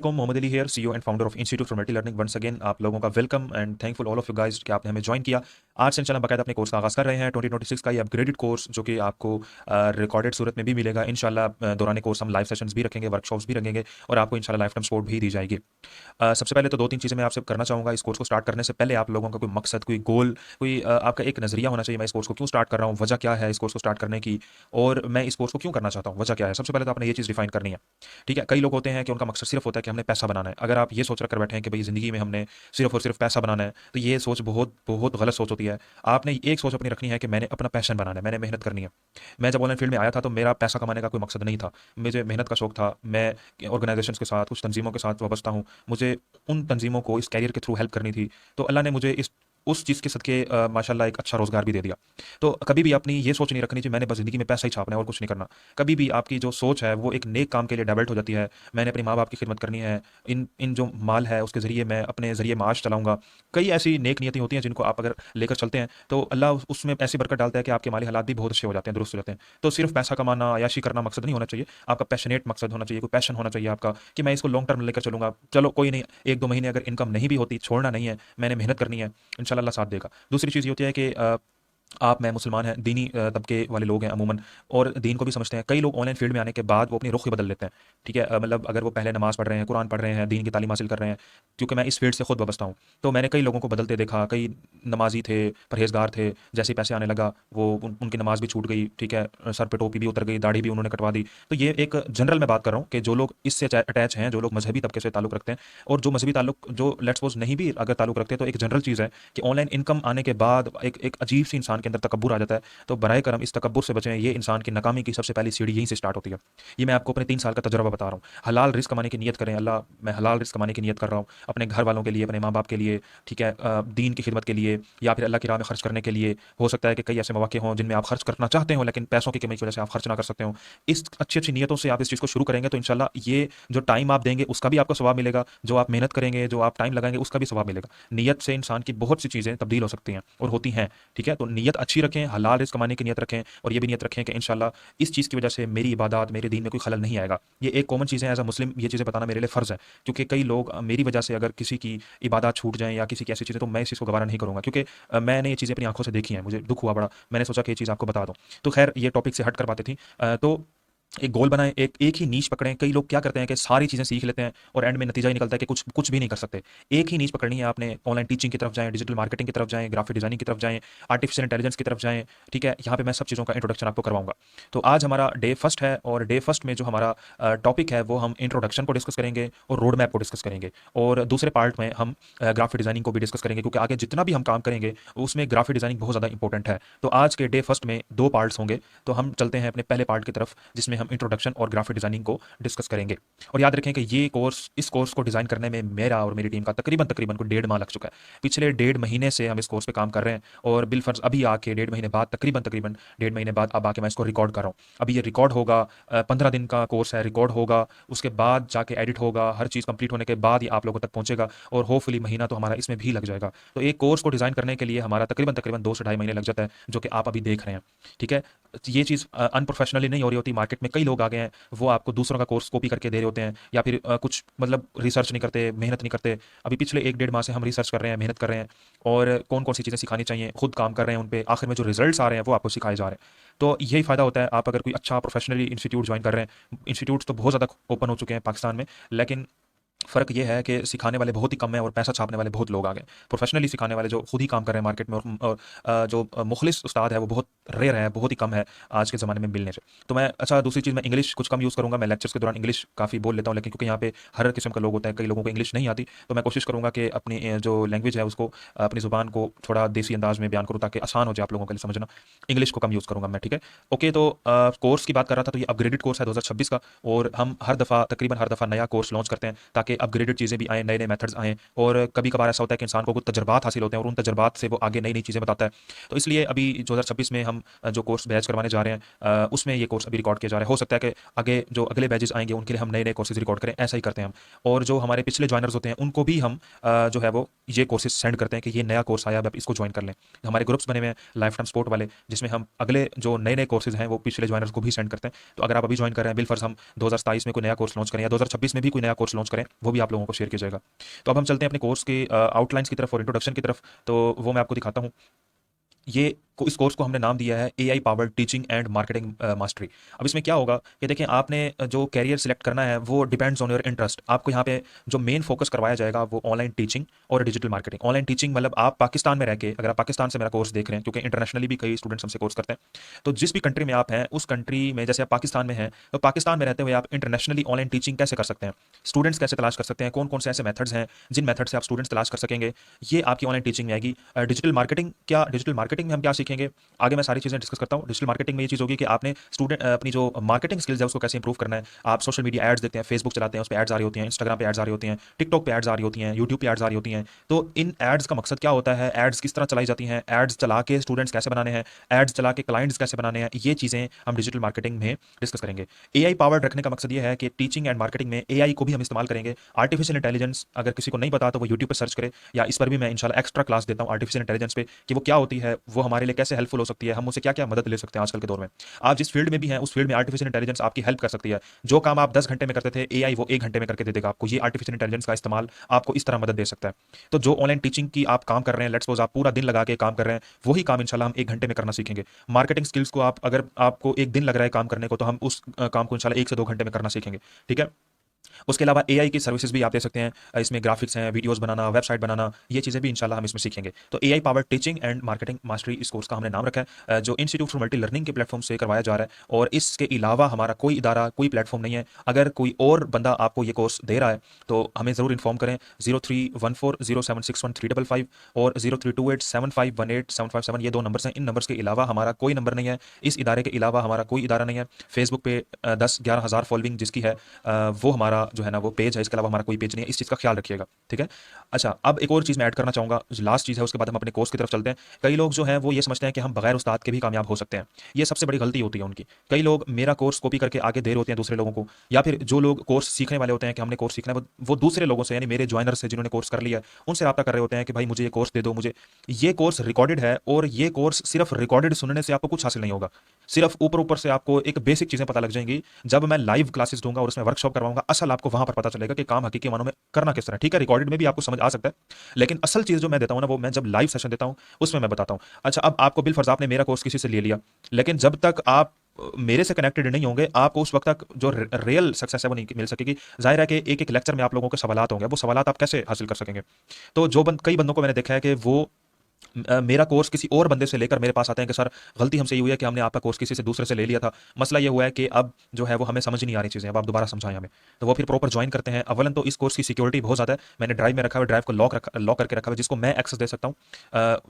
Mohammad Ali here, CEO and founder of institute for multi learning. Once again आप लोगों का welcome and thankful all of you guys कि आपने हमें ज्वाइन किया। आज से इंशाल्लाह बाकायदा अपने कोर्स का आगाज़ कर रहे हैं 2026 का ये अपग्रेडेड कोर्स, जो कि आपको रिकॉर्डेड सूरत में भी मिलेगा इंशाल्लाह। दौरान कोर्स हम लाइव सेशंस भी रखेंगे, वर्कशॉप्स भी रखेंगे और आपको इंशाल्लाह लाइफ टाइम सपोर्ट भी दी जाएगी। सबसे पहले तो दो तीन चीज़ें मैं आपसे करना चाहूँगा। इस कोर्स को स्टार्ट करने से पहले आप लोगों का कोई मकसद, कोई गोल, कोई आपका एक नज़रिया होना चाहिए। मैं इस कोर्स को क्यों स्टार्ट कर रहा हूँ, वजह क्या है इस कोर्स को स्टार्ट करने की, और मैं इस कोर्स को क्यों करना चाहता हूँ, वजह क्या है। सबसे पहले तो आपने ये चीज़ डिफाइन करनी है। ठीक है, कई लोग होते हैं कि उनका मकसद सिर्फ होता है कि हमने पैसा बनाना है। अगर आप ये सोच रख कर बैठे हैं कि भाई ज़िंदगी में हमने सिर्फ और सिर्फ पैसा बनाना है, तो ये सोच बहुत बहुत गलत सोच होती है। आपने एक सोच अपनी रखनी है कि मैंने अपना पैशन बनाना है, मैंने मेहनत करनी है। मैं जब ऑनलाइन फील्ड में आया था तो मेरा पैसा कमाने का कोई मकसद नहीं था, मुझे मेहनत का शौक था। मैं ऑर्गेनाइजेशंस के साथ, कुछ तंजीमों के साथ वाबस्ता हूँ। मुझे उन तंजीमों को इस कैरियर के थ्रू हेल्प करनी थी। तो अल्लाह ने मुझे इस उस चीज़ के सदके माशाल्लाह एक अच्छा रोज़गार भी दे दिया। तो कभी भी अपनी ये सोच नहीं रखनी चाहिए मैंने बस ज़िंदगी में पैसा ही छापना है और कुछ नहीं करना। कभी भी आपकी जो सोच है वो एक नेक काम के लिए डाइवर्ट हो जाती है। मैंने अपने माँ बाप की खिदमत करनी है, इन इन जो माल है उसके ज़रिए मैं अपने ज़रिए माश चलाऊँगा। कई ऐसी नेक नियतें होती हैं जिनको आप अगर लेकर चलते हैं तो अल्लाह उसमें ऐसी बरकत डालता है कि आपके माली हालात भी बहुत अच्छे हो जाते हैं, दुरुस्त हो जाते हैं। तो सिर्फ पैसा कमाना, अय्याशी करना मकसद नहीं होना चाहिए। आपका पैशनेट मकसद होना चाहिए, कोई पैशन होना चाहिए आपका कि मैं इसको लॉन्ग टर्म लेकर चलूँगा। चलो कोई नहीं, 1-2 महीने अगर इनकम नहीं भी होती, छोड़ना नहीं है, मैंने मेहनत करनी है, इंशाल्लाह अल्लाह साथ देगा। दूसरी चीज़ ये होती है कि आप मैं मुसलमान हैं, दीनी तबके वाले लोग हैं अमूमन, और दीन को भी समझते हैं। कई लोग ऑनलाइन फील्ड में आने के बाद वो अपनी रुख ही बदल लेते हैं। ठीक है, मतलब अगर वो पहले नमाज़ पढ़ रहे हैं, कुरान पढ़ रहे हैं, दीन की तालीम हासिल कर रहे हैं, क्योंकि मैं इस फील्ड से खुद वाबस्ता हूँ, तो मैंने कई लोगों को बदलते देखा। कई नमाजी थे, परहेजगार थे, जैसे ही पैसे आने लगा वो उनकी नमाज भी छूट गई। ठीक है, सर पे टोपी भी उतर गई, दाढ़ी भी उन्होंने कटवा दी। तो ये एक जनरल मैं बात कर रहा हूँ कि जो लोग इससे अटैच हैं, जो लोग मजहबी तबके से ताल्लुक़ रखते हैं, और जो मजहबी ताल्लुक जो लेट्स सपोज नहीं भी अगर ताल्लुक़ रखते हैं, तो एक जनरल चीज़ है कि ऑनलाइन इनकम आने के बाद एक एक अजीब सी इंसान के अंदर तकब्बुर आ जाता है। तो बराए करम इस तकब्बुर से बचें। ये इंसान की नाकामी की सबसे पहली सीढ़ी यहीं से स्टार्ट होती है। ये मैं आपको अपने 3 साल का तजुर्बा बता रहा हूँ। हलाल रिज़्क कमाने की नियत करें। अल्लाह, मैं हलाल रिज़्क कमाने की नियत कर रहा हूँ अपने घर वालों के लिए, अपने माँ-बाप के लिए, ठीक है, दीन की खिदमत के लिए, या फिर अल्लाह की राह में खर्च करने के लिए। हो सकता है कि कई ऐसे मौके हों जिनमें आप खर्च करना चाहते हो लेकिन पैसों की कमी की वजह से आप खर्च ना कर सकते हो। इस अच्छी-अच्छी नियतों से आप इस चीज़ को शुरू करेंगे तो इंशाल्लाह ये जो टाइम आप देंगे उसका भी आपको सवाब मिलेगा, जो आप मेहनत करेंगे, जो आप टाइम लगाएँगे उसका भी सवाब मिलेगा। नियत से इंसान की बहुत सी चीज़ें तब्दील हो सकती हैं और होती हैं। ठीक है, तो नियत अच्छी रखें, हलाल रिज़्क कमाने की नियत रखें, और ये भी नियत रखें कि इंशाल्लाह इस चीज़ की वजह से मेरी इबादत, मेरे दीन में कोई खलल नहीं आएगा। ये एक कॉमन चीज़ है, एज़ अ मुस्लिम ये चीज़ें बताना मेरे लिए फ़र्ज़ है, क्योंकि कई लोग मेरी वजह से अगर किसी की इबादत छूट जाएँ या किसी की ऐसी चीज़ें, तो मैं इस चीज़ को गवारा नहीं करूँगा, क्योंकि मैंने ये चीज़ें अपनी आँखों से देखी हैं, मुझे दुःख हुआ बड़ा। मैंने सोचा कि ये चीज़ आपको बता दूँ। तो ख़ैर ये टॉपिक से हट कर बातें थी। तो एक गोल बनाएँ, एक एक ही नीश पकड़ें। कई लोग क्या करते हैं कि सारी चीज़ें सीख लेते हैं और एंड में नतीजा ये निकलता है कि कुछ कुछ भी नहीं कर सकते। एक ही नीश पकड़नी है आपने। ऑनलाइन टीचिंग की तरफ जाएँ, डिजिटल मार्केटिंग की तरफ जाएँ, ग्राफिक डिज़ाइनिंग की तरफ जाएँ, आर्टिफिशियल इंटेलिजेंस की तरफ जाएँ। ठीक है, यहाँ पे मैं सब चीज़ों का इंट्रोडक्शन आपको करवाऊँगा। तो आज हमारा डे फर्स्ट है, और डे फर्स्ट में जो हमारा टॉपिक है वो हम इंट्रोडक्शन को डिस्कस करेंगे और रोड मैप को डिस्कस करेंगे, और दूसरे पार्ट में हम ग्राफिक डिज़ाइनिंग को भी डिस्कस करेंगे, क्योंकि आगे जितना भी हम काम करेंगे उसमें ग्राफिक डिज़ाइनिंग बहुत ज़्यादा इंपॉर्टेंट है। तो आज के डे फर्स्ट में 2 पार्ट्स होंगे। तो हम चलते हैं अपने पहले पार्ट की तरफ, जिसमें हम इंट्रोडक्शन और ग्राफिक डिज़ाइनिंग को डिस्कस करेंगे। और याद रखें कि इस कोर्स को डिज़ाइन करने में मेरा और मेरी टीम का तकरीबन तकरीबन कोई 1.5 माह लग चुका है। पिछले 1.5 महीने से हम इस कोर्स पे काम कर रहे हैं, और बिलफ़र्ज़ अभी आके 1.5 महीने बाद, तकरीबन तकरीबन 1.5 महीने बाद अब आके मैं इसको रिकॉर्ड कर रहा हूँ। अभी ये रिकॉर्ड होगा, 15 दिन का कोर्स है, रिकॉर्ड होगा, उसके बाद जाके एडिट होगा, हर चीज़ कंप्लीट होने के बाद ये आप लोगों तक पहुँचेगा, और होपफुली महीना तो हमारा इसमें भी लग जाएगा। तो एक कोर्स को डिज़ाइन करने के लिए हमारा तकरीबन तकरीबन 2 से ढाई महीने लग जाता है, जो कि आप अभी देख रहे हैं। ठीक है? ये चीज़ अनप्रोफेशनली नहीं हो रही होती। मार्केट में कई लोग आ गए हैं, वो आपको दूसरों का कोर्स कॉपी करके दे रहे होते हैं, या फिर कुछ मतलब रिसर्च नहीं करते, मेहनत नहीं करते। अभी पिछले 1-1.5 माह से हम रिसर्च कर रहे हैं, मेहनत कर रहे हैं, और कौन-कौन सी चीज़ें सिखानी चाहिए, खुद काम कर रहे हैं उन पे। आखिर में जो रिजल्ट्स आ रहे हैं वो आपको सिखाए जा रहे हैं। तो यही फ़ायदा होता है आप अगर कोई अच्छा प्रोफेशनली इंस्टीट्यूट जॉइन कर रहे हैं। इंस्टीट्यूट्स तो बहुत ज़्यादा ओपन हो चुके हैं पाकिस्तान में, लेकिन फ़र्क ये है कि सिखाने वाले बहुत ही कम हैं और पैसा छापने वाले बहुत लोग आ गए। प्रोफ़ेशनली सिखाने वाले जो खुद ही काम कर रहे हैं मार्केट में, और जो मुख़लिस उस्ताद है वो बहुत रेयर है, बहुत ही कम है आज के ज़माने में मिलने से। तो मैं अच्छा, दूसरी चीज़, मैं इंग्लिश कुछ कम यूज़ करूँगा। मैं लेक्चर्स के दौरान इंग्लिश काफ़ी बोल लेता हूँ, लेकिन क्योंकि यहाँ पे हर किस्म का लोग होता है, कई लोगों को इंग्लिश नहीं आती, तो मैं कोशिश करूँगा कि अपनी जो लैंग्वेज है उसको, अपनी ज़ुबान को थोड़ा देसी अंदाज़ में बयान करूँ, ताकि आसान हो जाए आप लोगों के लिए समझना। इंग्लिश को कम यूज़ करूँगा मैं, ठीक है? ओके, तो कोर्स की बात कर रहा था, तो ये अपग्रेडेड कोर्स है 2026 का, और हम हर दफ़ा तकरीबन हर दफ़ा नया कोर्स लॉन्च करते हैं, ताकि अपग्रेडेड चीज़ें भी आएँ, नए-नए मेथड्स आएँ। और कभी-कभार ऐसा होता है कि इंसान को कुछ तजुर्बात हासिल होते हैं, और उन तजुर्बात से वो आगे नई-नई चीज़ें बताता है। तो इसलिए अभी 2026 में हम जो कोर्स बैच करवाने जा रहे हैं, उसमें ये कोर्स अभी रिकॉर्ड किया जा रहा है। हो सकता है कि आगे जो अगले बैचेज़ आएँगे उनके लिए हम नए-नए कोर्सेज़ रिकॉर्ड करें, ऐसा ही करते हैं हम। और जो हमारे पिछले जॉइनर्स होते हैं उनको भी हम जो है वो ये कोर्सेज सेंड करते हैं कि ये नया कोर्स आया है, आप इसको ज्वाइन कर लें। हमारे ग्रुप्स बने हुए हैं लाइफ टाइम सपोर्ट वाले, जिसमें हम अगले जो नए नए कोर्सेज हैं वो पिछले ज्वाइनर्स को भी सेंड करते हैं। तो अगर आप अभी ज्वाइन कर रहे हैं, बिलफर्ज हम 2027 में कोई नया कोर्स लॉन्च करें या 2026 में भी कोई नया कोर्स लॉन्च करें, वो भी आप लोगों को शेयर किया जाएगा। तो अब हम चलते हैं अपने कोर्स के आउटलाइंस की तरफ और इंट्रोडक्शन की तरफ। तो वो मैं आपको दिखाता हूँ। इस कोर्स को हमने नाम दिया है AI powered teaching and marketing mastery. अब इसमें क्या होगा कि देखिए, आपने जो कैरियर सिलेक्ट करना है वो डिपेंड्स ऑन योर इंटरेस्ट। आपको यहाँ पे जो मेन फोकस करवाया जाएगा वो ऑनलाइन टीचिंग और डिजिटल मार्केटिंग। ऑनलाइन टीचिंग मतलब आप पाकिस्तान में रह के, अगर आप पाकिस्तान से मेरा कोर्स देख रहे हैं, क्योंकि इंटरनेशनली भी कई स्टूडेंट्स हमसे कोर्स करते हैं, तो जिस भी कंट्री में आप हैं उस कंट्री में, जैसे आप पाकिस्तान में हैं, तो पाकिस्तान में रहते हुए आप इंटरनेशनली ऑनलाइन टीचिंग कैसे कर सकते हैं, स्टूडेंट्स कैसे तलाश कर सकते हैं, कौन कौन से ऐसे मेथड्स हैं जिन मेथड से आप स्टूडेंट्स तलाश कर सकेंगे, ये आपकी ऑनलाइन टीचिंग में आएगी। डिजिटल मार्केटिंग क्या, डिजिटल मार्केटिंग में हम क्या सीखेंगे, आगे मैं सारी चीज़ें डिस्कस करता हूँ। डिजिटल मार्केटिंग में ये चीज़ होगी कि आपने स्टूडेंट अपनी जो मार्केटिंग स्किल्स है उसको कैसे इंप्रूव करना है। आप सोशल मीडिया एड्स देखते हैं, फेसबुक चलाते हैं, उस पर एड्स आ रही होती हैं, इंस्टाग्राम पे एड्स आ रही होती हैं, टिकटॉक पे एड्स आ रही होती हैं, यूट्यूब पे एड्स आ रही होती हैं। तो इन एड्स का मकसद क्या होता है, एड्स किस तरह चलाई जाती हैं, एड्स चला के स्टूडेंट्स कैसे बनाने हैं, एड्स चला के क्लाइंट्स कैसे बनाने हैं, ये चीज़ें हम डिजिटल मार्केटिंग में डिस्कस करेंगे। एआई पावर्ड रखने का मकसद ये है कि टीचिंग एंड मार्केटिंग में एआई को भी हम इस्तेमाल करेंगे। आर्टिफिशियल इंटेलिजेंस अगर किसी को नहीं पता तो वो यूट्यूब पर सर्च करे, या इस पर भी मैं इंशाल्लाह एक्स्ट्रा क्लास देता हूँ आर्टिफिशियल इंटेलिजेंस पे, कि वो क्या होती है, वो हमारे लिए कैसे हेल्पफुल हो सकती है, हम उससे क्या क्या मदद ले सकते हैं आजकल के दौर में। आप जिस फील्ड में भी हैं उस फील्ड में आर्टिफिशियल इंटेलिजेंस आपकी हेल्प कर सकती है। जो काम आप 10 घंटे में करते थे, एआई वो 1 घंटे में करके दे देगा आपको। ये आर्टिफिशियल इंटेलिजेंस का इस्तेमाल आपको इस तरह मदद दे सकता है। तो जो ऑनलाइन टीचिंग की आप काम कर रहे हैं, लेट्स सपोज आप पूरा दिन लगा के काम कर रहे हैं, वही काम इंशाल्लाह हम 1 घंटे में करना सीखेंगे। मार्केटिंग स्किल्स को आप, अगर आपको 1 दिन लग रहा है काम करने को, तो हम उस काम को इंशाल्लाह 1 से 2 घंटे में करना सीखेंगे। ठीक है। उसके अलावा एआई की सर्विसेज भी आप दे सकते हैं। इसमें ग्राफिक्स हैं, वीडियोस बनाना, वेबसाइट बनाना, ये चीज़ें भी इंशाल्लाह हम इसमें सीखेंगे। तो AI power teaching and marketing mastery इस कोर्स का हमने नाम रखा है, जो इंस्टीट्यूट फॉर मल्टी लर्निंग के प्लेटफॉर्म से करवाया जा रहा है। और इसके अलावा हमारा कोई इदारा, कोई प्लेटफॉर्म नहीं है। अगर कोई और बंदा आपको ये कोर्स दे रहा है तो हमें ज़रूर इन्फॉर्म करें। 0314076135 और 03287518 ये 2 नंबर्स हैं। इन नंबर्स के अलावा हमारा कोई नंबर नहीं है। इस इदारे के अलावा हमारा कोई इदारा नहीं है। फेसबुक पे 10-11 हज़ार फॉलोइंग जिसकी है, वो हमारा जो है ना वो पेज है। इसके अलावा हमारा कोई पेज नहीं है, इस चीज़ का ख्याल रखिएगा। ठीक है। अच्छा, अब एक और चीज़ मैं ऐड करना चाहूँगा, जो लास्ट चीज़ है, उसके बाद हम अपने कोर्स की तरफ चलते हैं। कई लोग जो हैं वो ये समझते हैं कि हम बगैर उस्ताद के भी कामयाब हो सकते हैं। ये सबसे बड़ी गलती होती है उनकी। कई लोग मेरा कोर्स कॉपी करके आगे दे रहे होते हैं दूसरे लोगों को, या फिर जो लोग कोर्स सीखने वाले होते हैं कि हमने कोर्स सीखना है, वो दूसरे लोगों से, यानी मेरे ज्वाइनर से जिन्होंने कोर्स कर लिया है, उनसे रब्ता कर रहे होते हैं कि भाई मुझे ये कोर्स दे दो। मुझे ये कोर्स रिकॉर्डेड है, और ये कोर्स सिर्फ रिकॉर्डेड सुनने से आपको कुछ हासिल नहीं होगा। सिर्फ ऊपर ऊपर से आपको एक बेसिक चीज़ें पता लग जाएंगी। जब मैं लाइव क्लासेस दूंगा और उसमें वर्कशॉप करवाऊंगा, असल आपको वहां पर पता चलेगा कि काम हकीकी मानों में करना किस तरह। ठीक है, रिकॉर्डेड में भी आपको समझ आ सकता है, लेकिन असल चीज़ जो मैं देता हूं ना, वो मैं जब लाइव सेशन देता हूं उसमें मैं बताता हूं। अच्छा, अब आपको बिलफर्ज आपने मेरा कोर्स किसी से ले लिया, लेकिन जब तक आप मेरे से कनेक्टेड नहीं होंगे, आपको उस वक्त तक जो रियल सक्सेस है वो नहीं मिल सकेगी। जाहिर है कि एक एक लेक्चर में आप लोगों के सवालात होंगे, वो सवालात आप कैसे हासिल कर सकेंगे। तो कई बंदों को मैंने देखा है कि वो मेरा कोर्स किसी और बंदे से लेकर मेरे पास आते हैं कि सर गलती हमसे ये हुई है कि हमने आपका कोर्स किसी से दूसरे से ले लिया था। मसला ये हुआ है कि अब जो है वो हमें समझ नहीं आ रही चीज़ें, अब आप दोबारा समझाएं हमें। तो वो फिर प्रॉपर ज्वाइन करते हैं। अवलन तो इस कोर्स की सिक्योरिटी बहुत ज़्यादा है। मैंने ड्राइव में रखा हुआ है, ड्राइव को लॉक करके रखा हुआ है, जिसको मैं एक्सेस दे सकता हूँ।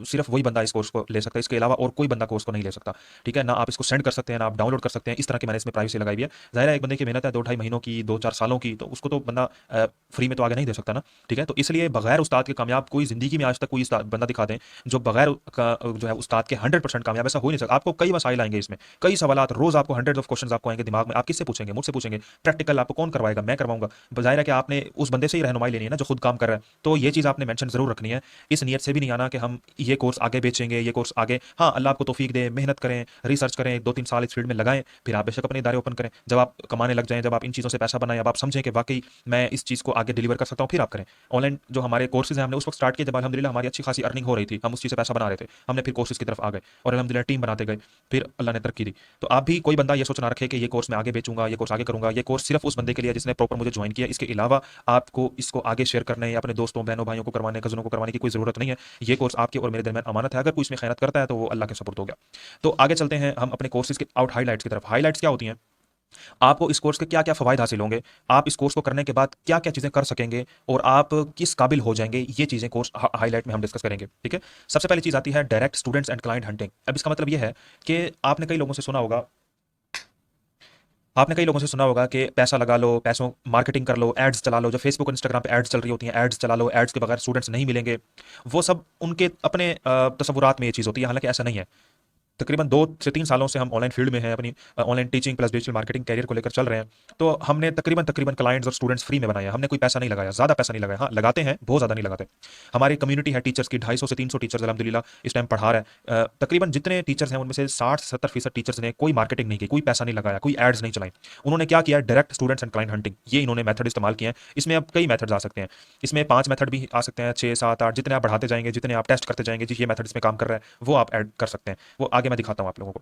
सिर्फ वही बंदा इस कोर्स को ले सकता है, इसके अलावा और कोई बंदा कोर्स को नहीं ले सकता। ठीक है ना, आप इसको सेंड कर सकते हैं, ना आप डाउनलोड कर सकते हैं। इस तरह की मैंने इसमें प्राइवेसी लगाई हुई है। ज़ाहिर है एक बंदे की मेहनत है 2-2.5 महीनों की, 2-4 सालों की, तो उसको तो बंदा फ्री में तो आगे नहीं दे सकता ना। ठीक है, तो इसलिए बगैर उस्ताद के कामयाब कोई ज़िंदगी में आज तक कोई बंदा दिखा दें जो बगैर जो है उस्ताद के 100% कामयाब, ऐसा हो नहीं सकता। आपको कई मसाइल आएंगे इसमें, कई सवालात, रोज आपको हंड्रेड्स ऑफ क्वेश्चंस आपको आएंगे दिमाग में। आप किससे पूछेंगे? मुझसे पूछेंगे। प्रैक्टिकल आपको कौन करवाएगा? मैं करवाऊंगा। जाहिर है कि आपने उस बंदे से ही रहनुमाई लेनी है ना जो खुद काम कर रहा है। तो ये चीज़ आपने मेंशन जरूर रखनी है। इस नियत से भी नहीं आना कि हम ये कोर्स आगे बेचेंगे, ये कोर्स आगे, हाँ अल्लाह आपको तौफीक दे, मेहनत करें, रिसर्च करें, 2-3 साल इस फील्ड में लगाएं, फिर आप बेशक अपने इदारे ओपन करें। जब आप कमाने लग जाएं, जब आप इन चीज़ों से पैसा बनाएं, अब आप समझें कि वाकई मैं इस चीज़ को आगे डिलीवर कर सकता हूँ, फिर आप करें। ऑनलाइन जो हमारे कोर्सेज हैं हमने उस वक्त स्टार्ट किए जब अल्हम्दुलिल्लाह हमारी अच्छी खासी अर्निंग हो रही थी, हम उस चीज़ से पैसा बना रहे थे। हमने फिर कोर्सेज की तरफ आ गए और अल्हम्दुलिल्लाह टीम बनाते गए, फिर अल्लाह ने तरक्की दी। तो आप भी कोई बंदा ये सोच ना रखे कि ये कोर्स मैं आगे बेचूंगा, ये कोर्स आगे करूंगा। ये कोर्स सिर्फ उस बंदे के लिए जिसने प्रॉपर मुझे ज्वाइन किया। इसके अलावा आपको इसको आगे शेयर करने या अपने दोस्तों, बहनों, भाइयों को करवाने, कजनों को करवाने की कोई जरूरत नहीं है। ये कोर्स आपके और मेरे दरमियान अमानत है। अगर कोई इसमें खयानत करता है तो वो अल्लाह के सुपुर्द हो गया। तो आगे चलते हैं हम अपने कोर्सेज के हाइलाइट्स की तरफ। हाइलाइट्स क्या होती हैं? आपको इस कोर्स के क्या क्या फ़वाइद हासिल होंगे, आप इस कोर्स को करने के बाद क्या क्या चीज़ें कर सकेंगे, और आप किस काबिल हो जाएंगे, ये चीज़ें कोर्स हाईलाइट में हम डिस्कस करेंगे। ठीक है। सबसे पहली चीज़ आती है direct students and client hunting. अब इसका मतलब ये है कि आपने कई लोगों से सुना होगा कि पैसा लगा लो, पैसों मार्केटिंग कर लो, एड्स चला लो। जो फेसबुक और इंस्टाग्राम पे एड्स चल रही होती हैं, एड्स चला लो, एड्स के बगैर स्टूडेंट्स नहीं मिलेंगे। वो सब उनके अपने तसव्वुरात में ये चीज़ होती है, हालांकि ऐसा नहीं है। तकरीबन 2 से 3 सालों से हम ऑनलाइन फील्ड में हैं, अपनी online teaching plus digital marketing career को लेकर चल रहे हैं। तो हमने तकरीबन क्लाइंट्स और स्टूडेंट्स फ्री में बनाए हैं। हमने कोई पैसा नहीं लगाया, ज़्यादा पैसा नहीं लगाया। हाँ, लगाते हैं, बहुत ज़्यादा नहीं लगाते। हमारी कम्युनिटी है टीचर्स की, 250 से 300 टीचर्स अल्हम्दुलिल्लाह इस टाइम पढ़ा रहा है। तकरीबन जितने टीचर्स हैं उनमें से 60 से 70% टीचर्स ने कोई मार्केटिंग नहीं की, कोई पैसा नहीं लगाया, कोई एड्स नहीं चलाई। उन्होंने क्या किया, direct students and client hunting, ये इन्होंने मेथड इस्तेमाल किए हैं। इसमें अब कई मेथड्स आ सकते हैं। इसमें 5 मेथड भी आ सकते हैं, 6, 7, 8, जितने आप बढ़ाते जाएंगे, जितने आप टेस्ट करते जाएंगे जी ये मेथड इसमें काम कर रहा है, वो आप ऐड कर सकते हैं। वो आगे मैं दिखाता हूँ आप लोगों को।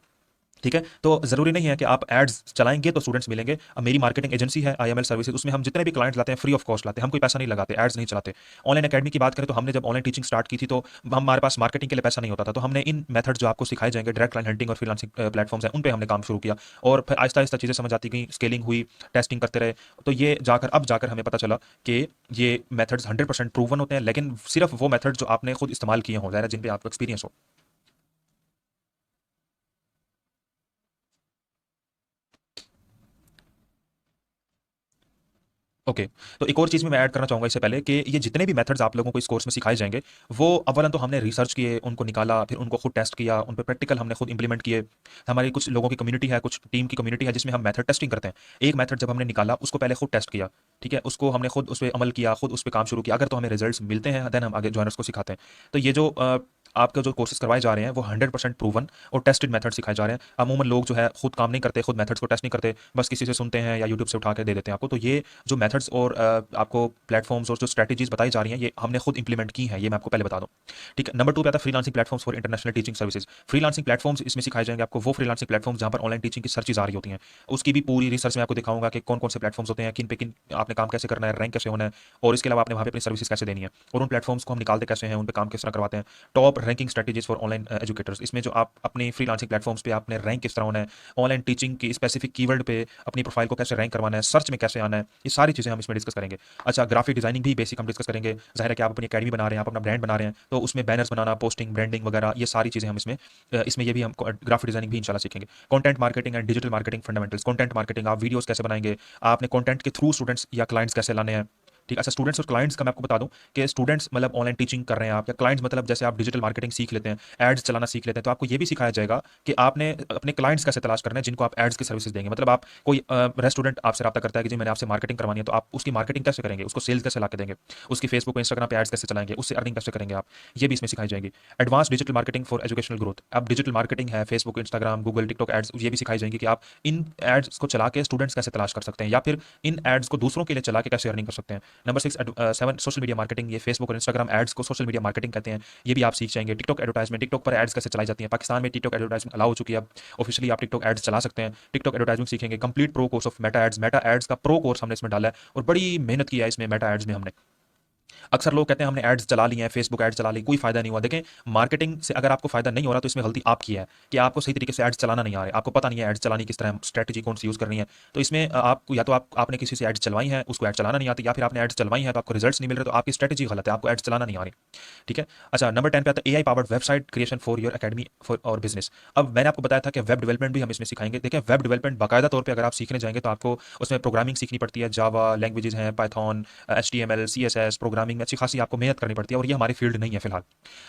ठीक है, तो ज़रूरी नहीं है कि आप एड्स चलाएंगे तो स्टूडेंट्स मिलेंगे। अब मेरी मार्केटिंग एजेंसी है आईएमएल सर्विसेज, उसमें हम जितने भी क्लाइंट्स लाते हैं फ्री ऑफ कॉस्ट लाते हैं, हम कोई पैसा नहीं लगाते, एड्स नहीं चलाते। ऑनलाइन एकेडमी की बात करें तो हमने जब ऑनलाइन टीचिंग स्टार्ट की थी तो हमारे पास मार्केटिंग के लिए पैसा नहीं होता था, तो हमने इन मेथड जो आपको सिखाए जाएंगे डायरेक्ट क्लाइंट हंटिंग और फ्रीलांसिंग प्लेटफॉर्म्स हैं उन पर हमने काम शुरू किया। और फिर आहिस्ता आहिस्ता चीज़ें समझ आती गई, स्केलिंग हुई, टेस्टिंग करते रहे। तो ये जाकर अब जाकर हमें पता चला कि ये मेथड्स 100% प्रूवन होते हैं, लेकिन सिर्फ वो मेथड जो आपने खुद इस्तेमाल किए हों, ज़ाहिर है जिन पे आपको एक्सपीरियंस हो। ओके, तो एक और चीज़ भी मैं ऐड करना चाहूँगा इससे पहले कि ये जितने भी मेथड्स आप लोगों को इस कोर्स में सिखाए जाएंगे, वो अव्वलन तो हमने रिसर्च किए, उनको निकाला, फिर उनको खुद टेस्ट किया, उन पे प्रैक्टिकल हमने खुद इंप्लीमेंट किए। हमारी कुछ लोगों की कम्युनिटी है, कुछ टीम की कम्युनिटी है जिसमें हम मेथड टेस्टिंग करते हैं। एक मेथड जब हमने निकाला उसको पहले खुद टेस्ट किया, ठीक है, उसको हमने खुद उस पर अमल किया, खुद उस पर काम शुरू किया। अगर तो हमें रिजल्ट मिलते हैं देन हम आगे जॉइनर्स को सिखाते हैं। तो ये जो आपके जो कोर्सेज करवाए जा रहे हैं वो 100% प्रूवन और टेस्टेड मेथड सिखाए जा रहे हैं। अमूमन लोग जो है खुद काम नहीं करते, खुद मेथड्स को टेस्ट नहीं करते, बस किसी से सुनते हैं या यूट्यूब से उठा के दे देते हैं आपको। तो ये जो मेथड्स और आपको प्लेटफॉर्म्स और जो स्ट्रैटेजीज बताई जा रही हैं ये हमने खुद इंप्लीमेंट की हैं, ये मैं आपको पहले बता दूं। ठीक है, नंबर 2 पे आता है freelancing platforms for international teaching services. Freelancing platforms इसमें सिखाए जाएंगे आपको, वो फ्रीलांसिंग प्लेटफॉर्म्स जहां पर ऑनलाइन टीचिंग की सर्चेज आ रही होती हैं, उसकी भी पूरी रिसर्च में आपको दिखाऊंगा कि कौन कौन से प्लेटफॉर्म्स होते हैं, किन पे किन आपने काम कैसे करना है, रैंक कैसे होना है, और इसके अलावा आपने वहाँ पे अपनी सर्विसेज कैसे देनी है, और उन प्लेटफॉर्म्स को हम निकालते कैसे हैं, उन पे काम किस तरह करवाते हैं। Top ranking strategies for online educators, इसमें जो आप अपनी फ्रीलांसिंग प्लेटफॉर्म्स पे आपने रैंक किस तरह होना है, ऑनलाइन टीचिंग की स्पेसिफिक कीवर्ड पे अपनी प्रोफाइल को कैसे रैंक करवाना है, सर्च में कैसे आना है, ये सारी चीज़ें हम इसमें डिस्कस करेंगे। अच्छा, ग्राफिक डिजाइनिंग भी बेसिक हम डिस्कस करेंगे। जाहिर है कि आप अपनी अकेडमी बना रहे हैं, आप अपना ब्रांड बना रहे हैं, तो उसमें बैनर्स बनाना, पोस्टिंग, ब्रांडिंग वगैरह ये सारी चीज़ें हम इसमें इसमें ये भी हम ग्राफिक डिजाइनिंग भी इंशाल्लाह सीखेंगे। Content marketing and digital marketing fundamentals. Content marketing, आप वीडियोस कैसे बनाएंगे, आपने कंटेंट के थ्रू स्टूडेंट्स या क्लाइंट्स कैसे लाने हैं। ठीक है, अच्छा स्टूडेंट्स और क्लाइंट्स का मैं आपको बता दूं कि स्टूडेंट्स मतलब ऑनलाइन टीचिंग कर रहे हैं आप, या क्लाइंट्स मतलब जैसे आप डिजिटल मार्केटिंग सीख लेते हैं, एड्स चलाना सीख लेते हैं, तो आपको ये भी सिखाया जाएगा कि आपने अपने क्लाइंट्स कैसे तलाश करना है जिनको आप एड्स की सर्विसेज देंगे। मतलब आप कोई रेस्टोरेंट आपसे रब्ता करता है कि जी मैंने आपसे मार्केटिंग करवानी है, तो आप उसकी मार्केटिंग कैसे करेंगे, उसको सेल्स कैसे ला के देंगे, उसकी फेसबुक इंस्टाग्राम पे एड्स कैसे चलाएंगे, उससे अर्निंग कैसे करेंगे आप, ये भी इसमें सिखाई जाएगी। Advance digital marketing for educational growth, अब डिजिटल मार्केटिंग है, Facebook, Instagram, Google, TikTok ads, ये भी सिखाई जाएंगी कि आप इन एड्स को चला के स्टूडेंट्स कैसे तलाश कर सकते हैं, या फिर इन एड्स को दूसरों के लिए चला के कैसे अर्निंग कर सकते हैं। नंबर 6 7 सोशल मीडिया मार्केटिंग, ये फेसबुक और इंस्टाग्राम एड्स को सोशल मीडिया मार्केटिंग कहते हैं, ये भी आप सीख जाएंगे। टिकटॉक एडवर्टाइजमेंट, टिकटॉक पर एड्स कैसे चलाई जाती हैं, पाकिस्तान में टिकटॉक एडवर्टाइजमेंट अलाउ हो चुकी है, अब ऑफिशियली आप टिकटॉक एड्स चला सकते हैं। टिकटॉक एडवर्टाइजमेंट सीखेंगे। Complete pro course of Meta ads, Meta ads का प्रो कोर्स हमने इसमें डाला है और बड़ी मेहनत की है इसमें मेटा एड्स में हमने। अक्सर लोग कहते हैं हमने एड्स चला ली हैं, फेसबुक एड्स चला ली, कोई फायदा नहीं हुआ। देखें, मार्केटिंग से अगर आपको फायदा नहीं हो रहा तो इसमें गलती आपकी है कि आपको सही तरीके से एड्स चलाना नहीं आ रहे, आपको पता नहीं है एड्स चलानी किस तरह, स्ट्रैटेजी कौन सी यूज़ करनी है। तो इसमें आपको या तो आपने किसी से एड्स चलवाई हैं, उसको एड चलाना नहीं आती, या फिर आपने एड्स चलवाई हैं तो आपको रिजल्ट्स नहीं मिल रहे, तो आपकी स्ट्रैटेजी गलत है, आपको एड्स चलाना नहीं आ रही। ठीक है, अच्छा नंबर 10 पे आता है AI powered website creation for your academy for और बिजनेस। अब मैंने आपको बताया था कि वेब डेवलपमेंट भी हम इसमें सिखाएंगे। देखिए, वेब डेवलपमेंट बाकायदा तौर पे अगर आप सीखने जाएंगे तो आपको उसमें प्रोग्रामिंग सीखनी पड़ती है, जावा लैंग्वेजेस हैं, पाइथन, HTML, CSS, प्रोग्रामिंग में अच्छी खासी आपको मेहनत करनी पड़ती है, और ये हमारी फील्ड नहीं है फिलहाल।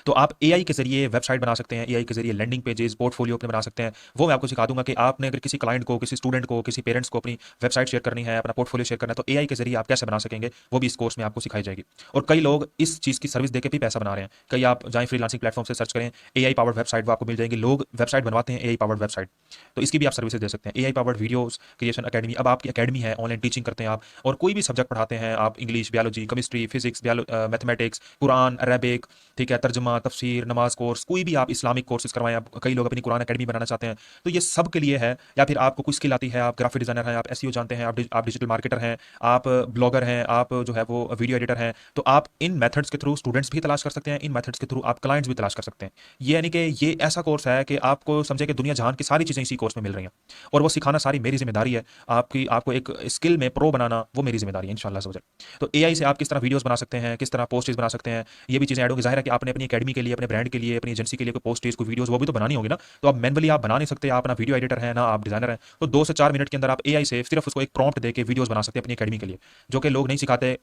तो आप एआई के जरिए वेबसाइट बना सकते हैं, एआई के जरिए लैंडिंग पेजेस, पोर्टफोलियो अपने बना सकते हैं। वो मैं आपको सिखा दूंगा कि आपने अगर किसी क्लाइंट को, किसी स्टूडेंट को, किसी पेरेंट्स को अपनी वेबसाइट शेयर करनी है, अपना पोर्टफोलियो शेयर करना है, तो एआई के जरिए आप कैसे बना सकेंगे, वो भी इस कोर्स में आपको सिखाई जाएगी। और कई लोग इस चीज़ की सर्विस देकर भी पैसा बना रहे हैं। कई आप जाएं फ्रीलांसिंग प्लेटफॉर्म से सर्च करें एआई पावर्ड वेबसाइट, वो आपको मिल जाएंगे। लोग वेबसाइट बनवाते हैं एआई पावर्ड वेबसाइट, तो इसकी भी आप सर्विसेज दे सकते हैं। AI powered videos creation academy, अब आपकी अकेडमी है, ऑनलाइन टीचिंग करते हैं आप, और कोई भी सब्जेक्ट पढ़ाते हैं आप, English, biology, chemistry, physics, mathematics, Quran, Arabic, ठीक है, तर्जुमा, तफसीर, नमाज कोर्स, कोई भी आप इस्लामिक कोर्सेज करवाएं, आप कई लोग अपनी कुरान अकेडमी बनाना चाहते हैं, तो ये सब के लिए है। या फिर आपको कोई स्किल आती है, आप ग्राफिक डिजाइनर हैं, आप एसईओ जानते हैं, आप डिजिटल मार्केटर हैं, आप ब्लॉगर हैं, आप जो है वो वीडियो एडिटर हैं, तो आप इन मेथड्स के थ्रू स्टूडेंट्स भी तलाश कर सकते हैं, इन मेथड्स के थ्रू आप क्लाइंट्स भी तलाश कर सकते हैं। ये यानी कि ये ऐसा कोर्स है कि आपको समझे कि दुनिया जहान की सारी चीज़ें इसी कोर्स में मिल रही हैं, और वो सिखाना सारी मेरी जिम्मेदारी है। आपको एक स्किल में प्रो बनाना वो मेरी जिम्मेदारी है इंशाल्लाह से। तो एआई से आप किस तरह वीडियोस बना सकते हैं, किस तरह पोस्टेज बना सकते हैं, ये भी चीज़ें ऐड होंगी। जाहिर है कि आपने अपनी अकेडमी के लिए, अपने ब्रांड के लिए, अपनी एजेंसी के लिए कोई पोस्टेज, कोई वीडियोस वो भी तो बनानी होगी ना, तो आप मैनुअली आप बना नहीं सकते, आप ना वीडियो एडिटर हैं, ना आप डिजाइनर हैं। तो 2 से 4 मिनट के अंदर आप एआई से सिर्फ उसको एक प्रॉम्प्ट देके वीडियोस बना सकते हैं अपनी अकेडमी के लिए, जो कि लोग नहीं सिखाते।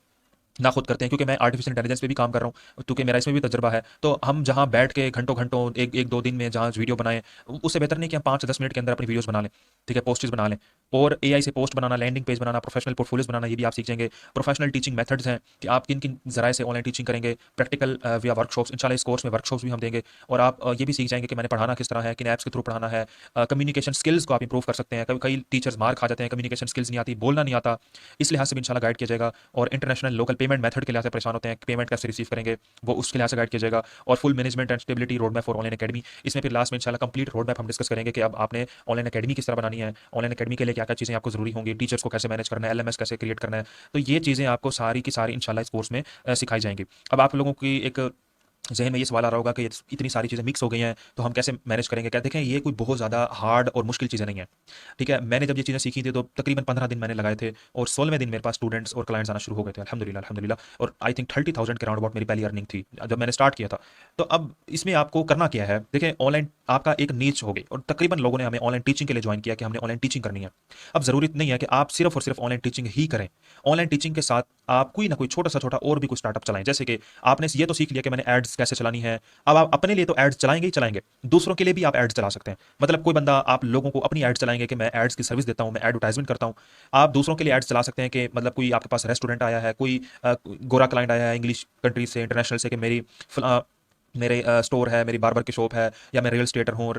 ना खुद करते हैं, क्योंकि मैं आर्टिफिशियल इंटेलिजेंस पे भी काम कर रहा हूँ, क्योंकि मेरा इसमें भी तजुर्बा है। तो हम जहाँ बैठ के घंटों घंटों एक एक दो दिन में जहाँ वीडियो बनाएं, उससे बेहतर नहीं कि हम 5 से 10 मिनट के अंदर अपनी वीडियोस बना लें, ठीक है, पोस्ट्स बना लें। और एआई से पोस्ट बनाना, लैंडिंग पेज बनाना, प्रोफेशनल पोर्टफोलियोज बनाना, ये भी आप सीख जाएंगे। प्रोफेशनल टीचिंग मेथड्स हैं कि आप किन किन जराए से ऑनलाइन टीचिंग करेंगे, प्रैक्टिकल या वर्कशॉप्स, इंशाल्लाह इस कोर्स में वर्कशॉप्स भी हम देंगे। और आप ये भी सीख जाएंगे कि मैंने पढ़ाना किस तरह है, किन ऐप्स के थ्रू पढ़ाना है। कम्युनिकेशन स्किल्स को आप इंप्रूव कर सकते हैं। कभी कई टीचर्स मार खा जाते हैं, कम्युनिकेशन स्किल्स नहीं आती, बोलना नहीं आता, इस लिहाज से भी इंशाल्लाह गाइड किया जाएगा। और इंटरनेशनल लोकल पेमेंट मेथड के लिहाज से परेशान होते हैं, पेमेंट कैसे रिसीव करेंगे, वो उसके लिहाज से गाइड किया जाएगा। और full management and stability road map for online academy, इसमें फिर लास्ट में इंशाल्लाह कंप्लीट रोड मैप हम डिस्कस करेंगे कि अब आपने ऑनलाइन अकेडमी किस तरह बनानी है, ऑनलाइन अकेडमी के लिए क्या क्या चीज़ें आपको जरूरी होंगी, टीचर्स को कैसे मैनेज करना है, एलएमएस कैसे क्रिएट करना है। तो ये चीज़ें आपको सारी की सारी इंशाल्लाह इस कोर्स में सिखाई जाएंगी। अब आप लोगों की एक ज़हन में ये सवाल आ रहा होगा कि इतनी सारी चीज़ें मिक्स हो गई हैं, तो हम कैसे मैनेज करेंगे? क्या देखें, ये कोई बहुत ज़्यादा हार्ड और मुश्किल चीज़ें नहीं है, ठीक है। मैंने जब ये चीज़ें सीखी थी तो तकरीबन 15 दिन मैंने लगाए थे, और 16वें दिन मेरे पास स्टूडेंट्स और क्लाइंट्स आना शुरू हो गए थे, अल्हम्दुलिल्लाह अल्हम्दुलिल्लाह। और आई थिंक 30,000 के राउंड अबाउट मेरी पहली अर्निंग थी जब मैंने स्टार्ट किया था। तो अब इसमें आपको करना क्या है, देखें, ऑनलाइन आपका एक नीच हो गई, और तकरीबन लोगों ने हमें ऑनलाइन टीचिंग के लिए ज्वाइन किया कि हमने ऑनलाइन टीचिंग करनी है। अब ज़रूरी नहीं है कि आप सिर्फ और सिर्फ ऑनलाइन टीचिंग ही करें। ऑनलाइन टीचिंग के साथ आप कोई ना कोई छोटा सा छोटा और भी कोई स्टार्टअप चलाएं। जैसे कि आपने ये तो सीख लिया कि मैंने एड्स कैसे चलानी है, अब आप अपने लिए तो एड्स चलाएंगे ही चलाएंगे, दूसरों के लिए भी आप एड्स चला सकते हैं। मतलब कोई बंदा, आप लोगों को अपनी एड्स चलाएंगे कि मैं एड्स की सर्विस देता हूं, मैं एडवर्टाइजमेंट करता हूं। आप दूसरों के लिए एड्स चला सकते हैं कि मतलब कोई आपके पास रेस्टोरेंट आया है, कोई गोरा क्लाइंट आया है इंग्लिश कंट्री से, इंटरनेशनल से, कि मेरे स्टोर है, मेरी बार्बर की शॉप है, या मैं रियल स्टेटर हूँ,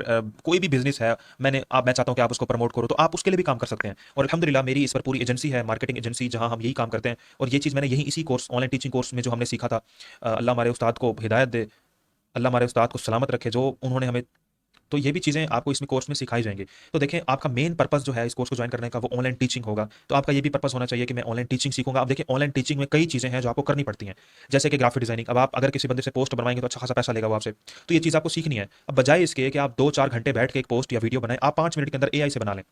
कोई भी बिजनेस है, मैं चाहता हूँ कि आप उसको प्रमोट करो, तो आप उसके लिए भी काम कर सकते हैं। और अल्हम्दुलिल्लाह मेरी इस पर पूरी एजेंसी है, मार्केटिंग एजेंसी, जहाँ हम यही काम करते हैं। और ये चीज़ मैंने यही इसी कोर्स, ऑनलाइन टीचिंग कोर्स में जो हमने सीखा था, अल्लाह हमारे उस्ताद को हिदायत दे, अल्लाह हमारे उस्ताद को सलामत रखे, जो उन्होंने हमें, तो ये भी चीज़ें आपको इसमें कोर्स में सिखाई जाएंगी। तो देखें, आपका मेन पर्पस जो है इस कोर्स को ज्वाइन करने का, वो ऑनलाइन टीचिंग होगा। तो आपका ये भी पर्पस होना चाहिए कि मैं ऑनलाइन टीचिंग सीखूंगा। अब देखिए, ऑनलाइन टीचिंग में कई चीज़ें हैं जो आपको करनी पड़ती हैं, जैसे कि ग्राफिक डिजाइनिंग। अब आप अगर किसी बंदे से पोस्ट बनवाएंगे तो अच्छा खासा पैसा लेगा वो आपसे, तो ये चीज़ आपको सीखनी है। अब बजाय इसके कि आप 2-4 घंटे बैठ के एक पोस्ट या वीडियो बनाएं, आप 5 मिनट के अंदर एआई से बना लें।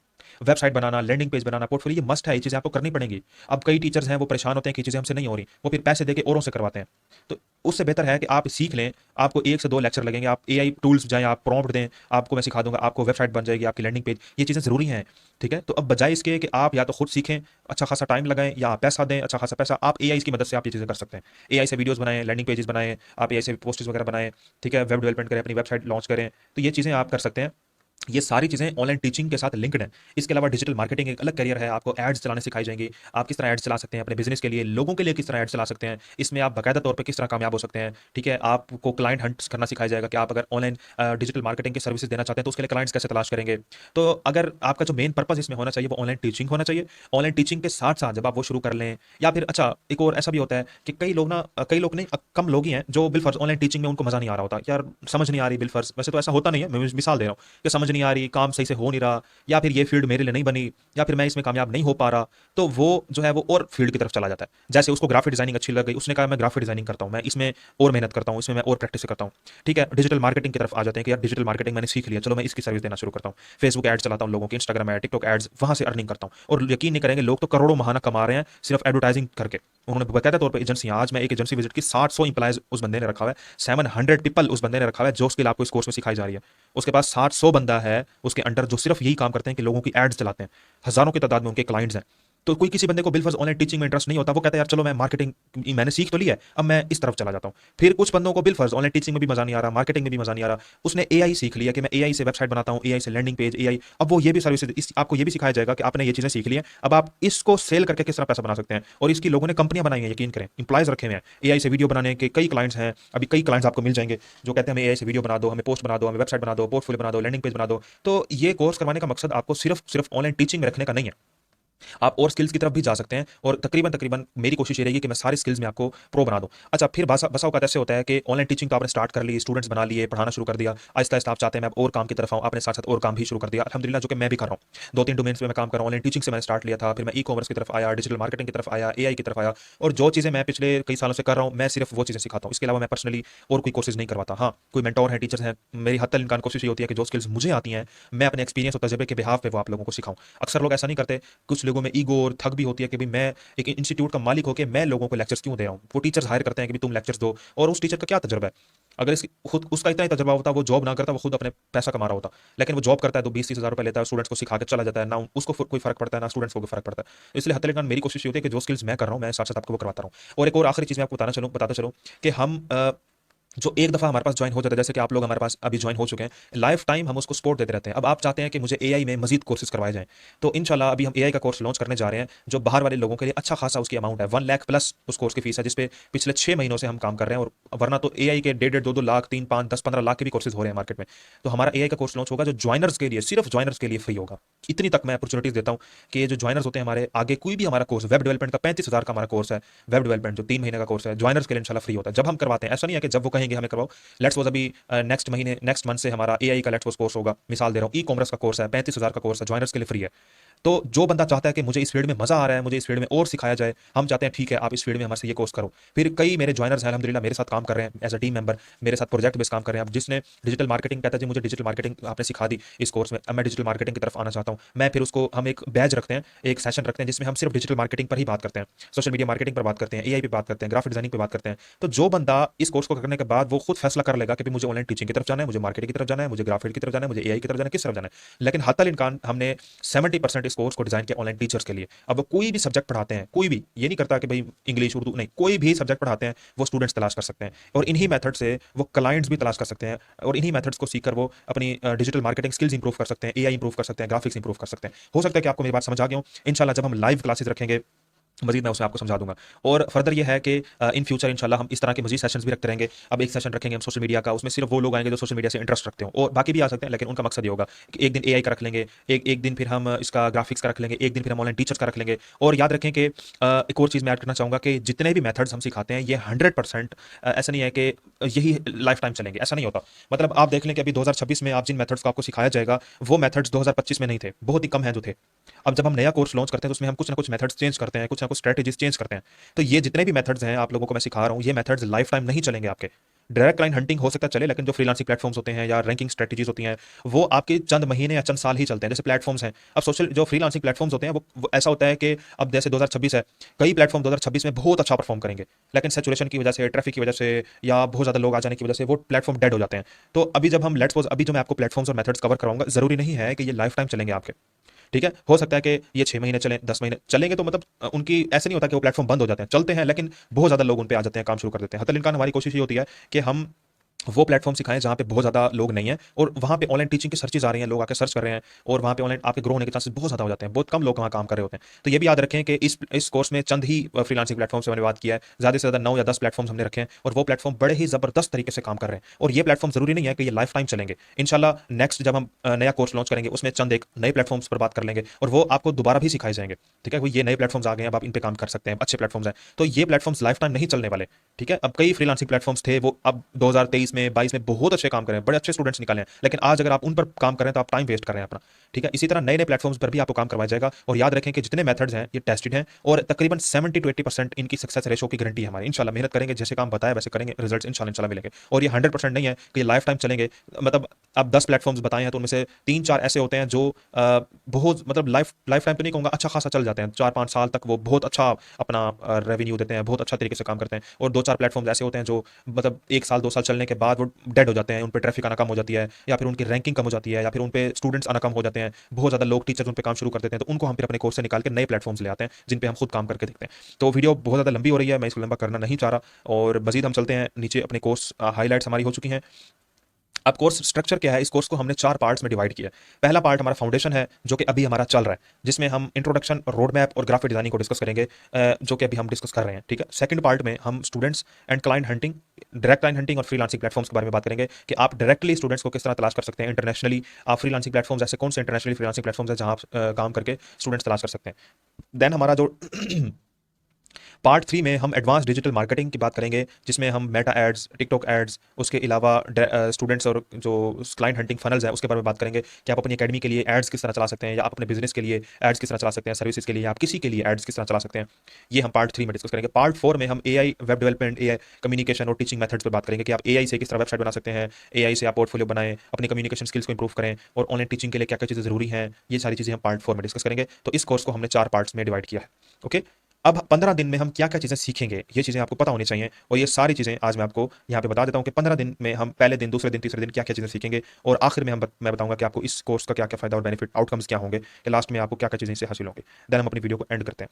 वेबसाइट बनाना, लैंडिंग पेज बनाना, पोर्टफोलियो, ये मस्ट है, ये चीज़ें आपको करनी पड़ेंगी। अब कई टीचर्स हैं वो परेशान होते हैं कि चीज़ें हमसे नहीं हो रही, वो फिर पैसे देके औरों से करवाते हैं। तो उससे बेहतर है कि आप सीख लें। आपको 1 से 2 लेक्चर लगेंगे, आप एआई टूल्स जाएं, आप प्रॉम्प्ट दें, आपको मैं सिखा दूंगा, आपको वेबसाइट बन जाएगी, आपकी लैंडिंग पेज, ये चीज़ें ज़रूरी हैं, ठीक है। तो अब बजाय इसके कि आप या तो खुद सीखें, अच्छा खासा टाइम लगाएं, या पैसा दें, अच्छा खासा पैसा, आप एआई की मदद से आप ये चीज़ें कर सकते हैं। एआई से वीडियोस बनाएं, लैंडिंग पेजेस बनाएं, आप एआई से पोस्ट्स वगैरह बनाएं, ठीक है, वेब डेवलपमेंट करें, अपनी वेबसाइट लॉन्च करें। तो ये चीज़ें आप कर सकते हैं। ये सारी चीज़ें ऑनलाइन टीचिंग के साथ लिंक्ड हैं। इसके अलावा डिजिटल मार्केटिंग एक अलग करियर है, आपको एड्स चलाने सिखाई जाएंगी। आप किस तरह एड्स चला सकते हैं अपने बिजनेस के लिए, लोगों के लिए किस तरह एड्स चला सकते हैं, इसमें आप बाकायदा तौर पे किस तरह कामयाब हो सकते हैं, ठीक है। आपको क्लाइंट हंट करना सिखाया जाएगा कि आप अगर ऑनलाइन डिजिटल मार्केटिंग की सर्विसेज देना चाहते हैं तो उसके लिए क्लाइंट्स कैसे तलाश करेंगे। तो अगर आपका जो मेन पर्पस इसमें होना चाहिए वो ऑनलाइन टीचिंग होना चाहिए। ऑनलाइन टीचिंग के साथ साथ जब आप वो शुरू कर लें, या फिर अच्छा, एक और ऐसा भी होता है कि कई लोग ना, कई लोग नहीं, कम लोग ही हैं जो बिलफर्ज ऑनलाइन टीचिंग में उनको मज़ा नहीं आ रहा होता, यार समझ नहीं आ रही बिलफर्ज। वैसे तो ऐसा होता नहीं है, मैं मिसाल दे रहा हूँ कि समझ नहीं आ रही, काम सही से हो नहीं रहा, या फिर ये फील्ड मेरे लिए नहीं बनी, या फिर मैं इसमें कामयाब नहीं हो पा रहा। तो वो जो है वो और फील्ड की तरफ चला जाता है। जैसे उसको ग्राफिक डिजाइनिंग अच्छी लग गई, उसने कहा मैं ग्राफिक डिजाइनिंग करता हूं, मैं इसमें और मेहनत करता हूं, इसमें मैं और प्रैक्टिस करता हूं, ठीक है। डिजिटल मार्केटिंग की तरफ आ जाते हैं कि यार डिजिटल मार्केटिंग मैंने सीख लिया, चलो मैं इसकी सर्विस देना शुरू करता हूं, फेसबुक एड्स चलाता हूं लोगों की, इंस्टाग्राम एड, टिकटॉक एड्स, वहां से अर्निंग करता हूं। और यकीन नहीं करेंगे, लोग तो करोड़ों महाना कमा रहे हैं सिर्फ एडवर्टाइजिंग करके। उन्होंने बकायदा तौर पर एजेंसी, आज मैं एक एजेंसी विजिट की, 700 इंप्लाइज उस बंदे ने रखा हुआ है, 700 पीपल उस बंदे ने रखा हुआ है, जो स्किल आपको इस कोर्स में सिखाई जा रही है। उसके पास 700 बंदा है उसके अंडर जो सिर्फ यही काम करते हैं कि लोगों की एड्स चलाते हैं। हजारों की तादाद में उनके क्लाइंट्स हैं। तो कोई किसी बंदे को बिलफर्ज ऑनलाइन टीचिंग में इंटरेस्ट नहीं होता, वो कहता है यार चलो मैं मार्केटिंग मैंने सीख तो लिया है, अब मैं इस तरफ चला जाता हूँ। फिर कुछ बंदों को बिलफर्ज ऑनलाइन टीचिंग में भी मजा नहीं आ रहा, मार्केटिंग में भी मजा नहीं आ रहा, उसने एआई सीख लिया कि मैं एआई से वेबसाइट बनाता हूँ, एआई से लैंडिंग पेज, एआई, अब वो ये भी सर्विस, आपको ये भी सिखाया जाएगा कि आपने ये चीजें सीख ली हैं, अब आप इसको सेल करके किस तरह पैसा बना सकते हैं। और इसकी लोगों ने कंपनियां बनाई हैं, यकीन करें, इंप्लॉयज रखे हुए हैं, एआई से वीडियो बनाने के कई क्लाइंट्स हैं। अभी कई क्लाइंट्स आपको मिल जाएंगे जो कहते हैं हमें एआई से वीडियो बना दो, हमें पोस्ट बना दो, हमें वेबसाइट बना दो, पोर्टफोलियो बना दो, लैंडिंग पेज बना दो। तो ये कोर्स करवाने का मकसद आपको सिर्फ सिर्फ ऑनलाइन टीचिंग में रखने का नहीं है, आप और स्किल्स की तरफ भी जा सकते हैं। और तकरीबन तकरीबन मेरी कोशिश ये रहेगी कि मैं सारी स्किल्स में आपको प्रो बना दूं। अच्छा, फिर बसा औकात ऐसे होता है कि ऑनलाइन टीचिंग तो आपने स्टार्ट कर ली, स्टूडेंट्स बना लिए, पढ़ाना शुरू कर दिया, आहिस्ता आहिस्ता आप चाहते हैं मैं अब और काम की तरफ आऊँ, आपने साथ साथ और काम भी शुरू कर दिया, अल्हम्दुलिल्लाह, जो कि मैं भी कर रहा हूँ। 2-3 डोमेन्स में मैं काम कर रहा हूँ। ऑनलाइन टीचिंग से मैंने स्टार्ट लिया था, फिर मैं ई कॉमर्स की तरफ आया, डिजिटल मार्केटिंग की तरफ आया, एआई की तरफ आया। और जो चीज़ें मैं पिछले कई सालों से कर रहा हूँ, मैं सिर्फ वो चीज़ें सिखाता हूँ, इसके अलावा मैं पर्सनली और कोई कोर्सेज नहीं करवाता। हाँ, कोई मेंटोर है, टीचर्स हैं, मेरी हद तक इनका कोशिश ये होती है कि जो स्किल्स मुझे आती हैं मैं अपने एक्सपीरियंस और तजर्बे के बिहाफ पे वो आप लोगों को सिखाऊं। अक्सर लोग ऐसा नहीं करते, कुछ लोगों में ईगो और थक भी होती है कि भाई मैं एक इंस्टीट्यूट का मालिक होकर मैं लोगों को लेक्चर्स क्यों दे रहा हूँ। वो टीचर्स हायर करते हैं कि भाई तुम लेक्चर्स दो, और उस टीचर का क्या तजर्बा है? अगर इसकी खुद उसका इतना ही तजर्बा होता, वो जॉब ना करता, वो खुद अपने पैसा कमा रहा होता। लेकिन वो जॉब करता है तो 20-30 हज़ार रुपये लेता है, स्टूडेंट्स को सिखा के चला जाता है ना, उसको कोई फर्क पड़ता है ना स्टूडेंट्स को कोई फर्क पड़ता है। इसलिए हत्या मेरी कोशिश ये होती है कि जो स्किल्स मैं कर रहा हूँ मैं साथ साथ आपको वो करवाता रहूँ। और एक और आखिरी चीज़ मैं आपको बताता चलूँ कि हम जो एक दफ़ा हमारे पास ज्वाइन हो जाता है, जैसे कि आप लोग हमारे पास अभी ज्वाइन हो चुके हैं, लाइफ टाइम हम उसको सपोर्ट देते रहते हैं। अब आप चाहते हैं कि मुझे एआई में मजीद कोर्सेज करवाए जाएं, तो इंशाल्लाह अभी हम एआई का कोर्स लॉन्च करने जा रहे हैं, जो बाहर वाले लोगों के लिए अच्छा खासा उसकी अमाउंट है, 1 लाख प्लस उस कोर्स की फीस है, जिसपे पिछले 6 महीनों से हम काम कर रहे हैं। और वरना तो एआई के 1.5-2 लाख 3-5-10-15 लाख के भी कोर्सेज हो रहे हैं मार्केट में। तो हमारा एआई का कोर्स लॉन्च होगा जो ज्वाइनर्स के लिए, सिर्फ ज्वाइनर्स के लिए फ्री होगा। इतनी तक मैं अपॉर्चुनिटीज देता हूँ कि ये जो ज्वाइनर्स होते हैं हमारे, आगे कोई भी हमारा कोर्स, वेब डेवलपमेंट का 35,000 का हमारा कोर्स है, वेब डेवलपमेंट जो 3 महीने का कोर्स है, ज्वाइनर्स के लिए इंशाल्लाह फ्री होता है। जब हम करवाते हैं, ऐसा नहीं है कि जब वो कहेंगे हमें करवाओ। लेट्स सपोज अभी नेक्स्ट मंथ से हमारा एआई का लेट्स सपोज कोर्स होगा, मिसाल दे रहा हूँ, ई कॉमर्स का कोर्स है, 35,000 का कोर्स है, ज्वाइनर्स के लिए फ्री है। तो जो बंदा चाहता है कि मुझे इस फील्ड में मजा आ रहा है, मुझे इस फील्ड में और सिखाया जाए, हम चाहते हैं ठीक है आप इस फील्ड में हमारे से ये कोर्स करो। फिर कई मेरे ज्वाइनर्स हैं अल्हम्दुलिल्लाह मेरे साथ काम कर रहे हैं एज अ टीम मेंबर, मेरे साथ प्रोजेक्ट बेस काम कर रहे हैं। अब जिसने डिजिटल मार्केटिंग कहता है जी मुझे डिजिटल मार्केटिंग आपने सिखा दी इस कोर्स में, अब मैं डिजिटल मार्केटिंग की तरफ आना चाहता हूँ, मैं फिर उसको, हम एक बैच रखते हैं, एक सेशन रखते हैं जिसमें हम सिर्फ डिजिटल मार्केटिंग पर ही बात करते हैं, सोशल मीडिया मार्केटिंग पर बात करते हैं, एआई पे बात करते हैं, ग्राफिक डिजाइनिंग पे बात करते हैं। तो जो बंदा इस कोर्स को करने के बाद वो खुद फैसला कर लेगा कि मुझे ऑनलाइन टीचिंग की तरफ जाना है, मुझे मार्केटिंग की तरफ जाना है, मुझे ग्राफिक की तरफ जाना है, मुझे एआई की तरफ जाना है, किस तरफ जाना है। लेकिन हत्तल इम्कान हमने 70% इस कोर्स को डिजाइन किया ऑनलाइन टीचर्स के लिए। अब वो कोई भी सब्जेक्ट पढ़ाते हैं, कोई भी, ये नहीं करता कि भाई इंग्लिश उर्दू, नहीं, कोई भी सब्जेक्ट पढ़ाते हैं वो स्टूडेंट्स तलाश कर सकते हैं, और इन्हीं मेथड से वो क्लाइंट्स भी तलाश कर सकते हैं, और इन्हीं मेथड्स को सीखकर वो अपनी डिजिटल मार्केटिंग स्किल्स इंप्रूव कर सकते हैं, एआई इंप्रूव कर सकते हैं, ग्राफिक्स इंप्रूव कर सकते हैं। हो सकता है कि आपको मेरी बात समझ आ गई हो। इंशाल्लाह जब हम लाइव क्लासेस रखेंगे मजीद मैं उसमें आपको समझा दूंगा। और फर्दर ये है कि इन फ्यूचर इंशाल्लाह हम इस तरह के मजीद सेशंस भी रखते रहेंगे। अब एक सेशन रखेंगे हम सोशल मीडिया का, उसमें सिर्फ वो लोग आएंगे जो सोशल मीडिया से इंटरेस्ट रखते हो, और बाकी भी आ सकते हैं, लेकिन उनका मकसद ये होगा कि एक दिन एआई का रख लेंगे, एक दिन फिर हम इसका ग्राफिक्स का रख लेंगे, एक दिन फिर हम ऑनलाइन टीचर्स का रख लेंगे। और याद रखें कि एक और चीज़ मैं ऐड करना चाहूँगा कि जितने भी मेथड्स हम सिखाते हैं ये 100% ऐसा नहीं है कि यही लाइफ टाइम चलेंगे, ऐसा नहीं होता। मतलब आप देख लें कि अभी 2026 में आप जिन मेथड्स को आपको सिखाया जाएगा वो मेथड्स 2025 में नहीं थे, बहुत ही कम हैं जो थे। अब जब हम नया कोर्स लॉन्च करते हैं तो उसमें हम कुछ ना कुछ मेथड्स चेंज करते हैं, कुछ ना कुछ स्ट्रेटेजीज चेंज करते हैं। तो ये जितने भी मेथड्स हैं आप लोगों को मैं सिखा रहा हूँ, ये मेथड्स लाइफ टाइम नहीं चलेंगे आपके। डायरेक्ट क्लाइंट हंटिंग हो सकता है चले, लेकिन जो फ्रीलांसिंग प्लेटफॉर्म्स होते हैं या रैंकिंग स्ट्रेटजीज होती हैं वो आपके चंद महीने या चंद साल ही चलते हैं। जैसे प्लेटफॉर्म्स हैं, अब सोशल जो फ्रीलांसिंग प्लेटफॉर्म्स होते हैं वो ऐसा होता है कि अब जैसे 2026 है, कई प्लेटफॉर्म 2026 में बहुत अच्छा परफॉर्म करेंगे, लेकिन सेचुरेशन की वजह से, ट्रैफिक की वजह से, या बहुत ज़्यादा लोग आ जाने की वजह से वो प्लेटफॉर्म डेड हो जाते हैं। तो अभी जब हम लेट्स सपोज अभी जो मैं आपको प्लेटफॉर्म्स और मेथड्स कवर कराऊंगा, जरूरी नहीं है कि ये लाइफ टाइम चलेंगे आपके, ठीक है। हो सकता है कि ये 6 महीने चलें, 10 महीने चलेंगे, तो मतलब उनकी ऐसे नहीं होता कि वो प्लेटफॉर्म बंद हो जाते हैं, चलते हैं, लेकिन बहुत ज़्यादा लोग उन पे आ जाते हैं, काम शुरू कर देते हैं। हतल इनका हमारी कोशिश ये होती है कि हम वो प्लेटफॉर्म सिखाएं जहाँ पे बहुत ज़्यादा लोग नहीं हैं, और वहाँ पे ऑनलाइन टीचिंग की सर्चेज आ रही हैं, लोग आके सर्च कर रहे हैं, और वहाँ पे ऑनलाइन आपके ग्रो होने के चांसेस बहुत ज़्यादा हो जाते हैं, बहुत कम लोग वहाँ काम कर रहे होते हैं। तो ये भी याद रखें कि इस कोर्स में चंद ही फ्रीलांसिंग प्लेटफॉर्म से मैंने बात किया है, ज़्यादा से ज़्यादा 9 या 10 प्लेटफॉर्म हमने रखे हैं, और वो प्लेटफॉर्म बड़े ही ज़बरदस्त तरीके से काम कर रहे हैं। और ये प्लेटफॉर्म जरूरी नहीं है कि ये लाइफ टाइम चलेंगे। इंशाल्लाह नेक्स्ट जब हम नया कोर्स लॉन्च करेंगे उसमें चंद एक नए प्लेटफॉर्म्स पर बात कर लेंगे, और वो आपको दोबारा भी सिखाए जाएंगे, ठीक है। वो ये नए प्लेटफॉर्म्स आ गए हैं, अब आप इन पे काम कर सकते हैं, अच्छे प्लेटफॉर्म्स हैं, तो ये प्लेटफॉर्म्स लाइफ टाइम नहीं चलने वाले, ठीक है। अब कई फ्रीलांसिंग प्लेटफॉर्म्स थे, वो अब 2023 में 22 में बहुत अच्छे काम कर रहे हैं, बड़े अच्छे स्टूडेंट्स निकाले हैं, लेकिन आज अगर आप उन पर काम करें तो आप टाइम वेस्ट कर रहे हैं अपना, ठीक है। इसी तरह नए नए प्लेटफॉर्म्स पर भी आपको काम करवाया जाएगा, और याद रखें कि जितने मेथड्स हैं ये टेस्टेड हैं, और तकरीबन 70 to 80% इनकी सक्सेस रेशो की गारंटी है हमारी। इंशाल्लाह मेहनत करेंगे, जैसे काम बताया वैसे करेंगे, रिजल्ट्स इंशाल्लाह मिलेंगे। और ये 100% नहीं है कि ये लाइफ टाइम चलेंगे। मतलब अब 10 प्लेटफॉर्म्स बताए हैं तो उनमें से 3-4 ऐसे होते हैं जो बहुत, मतलब लाइफ टाइम तो नहीं कहूँगा, अच्छा खासा चल जाते हैं, 4-5 साल तक वो बहुत अच्छा अपना रेवेन्यू देते हैं, बहुत अच्छा तरीके से काम करते हैं। और 2-4 प्लेटफॉर्म्स ऐसे होते हैं जो मतलब 1 साल 2 साल चलने के बाद वो डेड हो जाते हैं, उन पर ट्रैफिक आना कम हो जाती है, या फिर उनकी रैंकिंग कम हो जाती है, या फिर उन पे स्टूडेंट्स आना कम हो जाते हैं, बहुत ज़्यादा लोग टीचर्स उन पे काम शुरू कर देते हैं, तो उनको हम फिर अपने कोर्स से निकाल के नए प्लेटफॉर्म्स ले आते हैं जिन पे हम खुद काम करके देखते हैं। तो वीडियो बहुत ज़्यादा लंबी हो रही है, मैं इसको लंबा करना नहीं चाह रहा, और मजीद हम चलते हैं नीचे। अपने कोर्स हाईलाइट्स हमारी हो चुकी हैं। अब कोर्स स्ट्रक्चर क्या है, इस कोर्स को हमने 4 पार्ट्स में डिवाइड किया है। पहला पार्ट हमारा फाउंडेशन है, जो कि अभी हमारा चल रहा है, जिसमें हम इंट्रोडक्शन, रोड मैप और ग्राफिक डिजाइनिंग को डिस्कस करेंगे, जो कि अभी हम डिस्कस कर रहे हैं, ठीक है। सेकंड पार्ट में हम students and client hunting, direct client hunting और फ्रीलांसिंग प्लेटफॉर्म्स के बारे में बात करेंगे कि आप डायरेक्टली स्टूडेंट्स को किस तरह तलाश कर सकते हैं इंटरनेशनली। आप फ्रीलांसिंग प्लेटफॉर्म्स, ऐसे कौन से इंटरनेशनली फ्रीलांसिंग प्लेटफॉर्म्स हैं जहां आप काम करके स्टूडेंट्स तलाश कर सकते हैं। देन हमारा जो पार्ट 3 में हम एडवांस डिजिटल मार्केटिंग की बात करेंगे, जिसमें हम मेटा एड्स, टिकटॉक एड्स, उसके अलावा स्टूडेंट्स और जो क्लाइंट हंटिंग फनल्स है उसके बारे में बात करेंगे कि आप अपनी एकेडमी के लिए एड्स किस तरह चला सकते हैं, या आप अपने बिजनेस के लिए एड्स किस तरह चला सकते हैं, सर्विसेज के लिए आप किसी के लिए एड्स किस तरह चला सकते हैं। ये हम पार्ट 3 में डिस्कस करेंगे। पार्ट 4 में हम AI web development, AI communication और टीचिंग मेथड्स पर बात करेंगे कि आप एआई से किस तरह वेबसाइट बना सकते हैं, एआई से आप पोर्टफोलियो बनाएं, अपनी कम्युनिकेशन स्किल्स को इंप्रूव करें और ऑनलाइन टीचिंग के लिए क्या क्या चीज़ें जरूरी हैं। ये सारी चीज़ें हम पार्ट 4 में डिस्कस करेंगे। तो इस कोर्स को हमने 4 पार्ट्स में डिवाइड किया है। ओके, अब 15 दिन में हम क्या क्या चीज़ें सीखेंगे, ये चीज़ें आपको पता होनी चाहिए, और ये सारी चीज़ें आज मैं आपको यहाँ पे बता देता हूँ कि 15 दिन में हम पहले दिन, दूसरे दिन, तीसरे दिन क्या क्या चीज़ें सीखेंगे, और आखिर में मैं बताऊंगा कि आपको इस कोर्स का क्या क्या फायदा और बेनिफिट आउटकम्स क्या होंगे, कि लास्ट में आपको क्या क्या चीज़ें इससे हासिल होंगे। देन हम अपनी वीडियो को एंड करते हैं।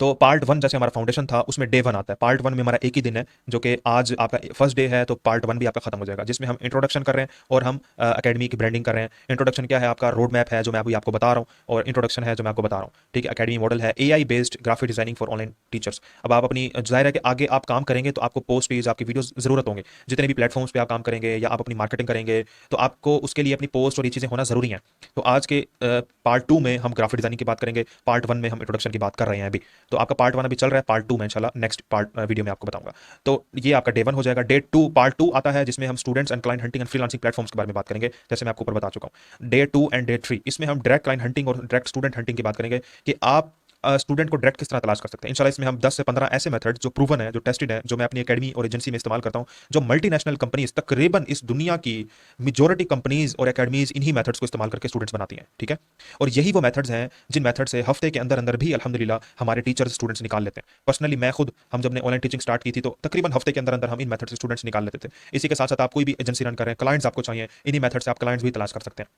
तो पार्ट 1 जैसे हमारा फाउंडेशन था, उसमें डे 1 आता है। पार्ट 1 में हमारा एक ही दिन है, जो कि आज आपका फर्स्ट डे है, तो पार्ट 1 भी आपका खत्म हो जाएगा, जिसमें हम इंट्रोडक्शन कर रहे हैं और हम एकेडमी की ब्रांडिंग कर रहे हैं। इंट्रोडक्शन क्या है, आपका रोड मैप है जो मैं अभी आपको बता रहा हूँ, और इंट्रोडक्शन है जो मैं आपको बता रहा हूँ। ठीक है, एकेडमी मॉडल है AI based graphic designing for online teachers. अब आप अपनी जाहिर है कि आगे आप काम करेंगे तो आपको पोस्ट पेज, आपकी वीडियोस जरूरत होंगे। जितने भी प्लेटफॉर्म्स पे आप काम करेंगे या आप अपनी मार्केटिंग करेंगे, तो आपको उसके लिए अपनी पोस्ट और ये चीज़ें होना जरूरी है। तो आज के पार्ट 2 में हम ग्राफिक डिजाइनिंग की बात करेंगे, पार्ट 1 में हम इंट्रोडक्शन की बात कर रहे हैं अभी। तो आपका पार्ट 1 अभी चल रहा है, पार्ट 2 में इंशाल्लाह नेक्स्ट पार्ट वीडियो में आपको बताऊंगा। तो ये आपका डे 1 हो जाएगा। डे 2 पार्ट 2 आता है, जिसमें हम students and client hunting and freelancing platforms के बारे में बात करेंगे, जैसे मैं आपको ऊपर बता चुका हूँ। डे 2 एंड डे 3 इसमें हम डायरेक्ट क्लाइंट हंटिंग और डायरेक्ट स्टूडेंट हंटिंग की बात करेंगे कि आप स्टूडेंट को डायरेक्ट किस तरह तलाश कर सकते हैं। इंशाल्लाह इसमें हम 10 से 15 ऐसे मेथड जो प्रूवन है, जो टेस्टेड है, जो मैं अपनी एकेडमी और एजेंसी में इस्तेमाल करता हूं, जो मल्टीनेशनल कंपनीज, तकरीबन इस दुनिया की मेजॉरिटी कंपनीज और एकेडमीज इन्हीं मेथड्स को इस्तेमाल करके स्टूडेंट्स बनाती हैं। ठीक है, और यही वो मेथड्स हैं जिन मेथड से हफ्ते के अंदर अंदर भी अल्हम्दुलिल्लाह हमारे टीचर्स स्टूडेंट्स निकाल लेते हैं। पर्सनली मैं खुद, हम जब ने ऑनलाइन टीचिंग स्टार्ट की थी, तो तकरीबन हफ्ते के अंदर अंदर हम इन मेथड से स्टूडेंट्स निकाल लेते थे। इसी के साथ साथ आप कोई भी एजेंसी रन कर रहे हैं, क्लाइंट्स आपको चाहिए, इन्हीं मेथड से आप क्लाइंट्स भी तलाश कर सकते हैं।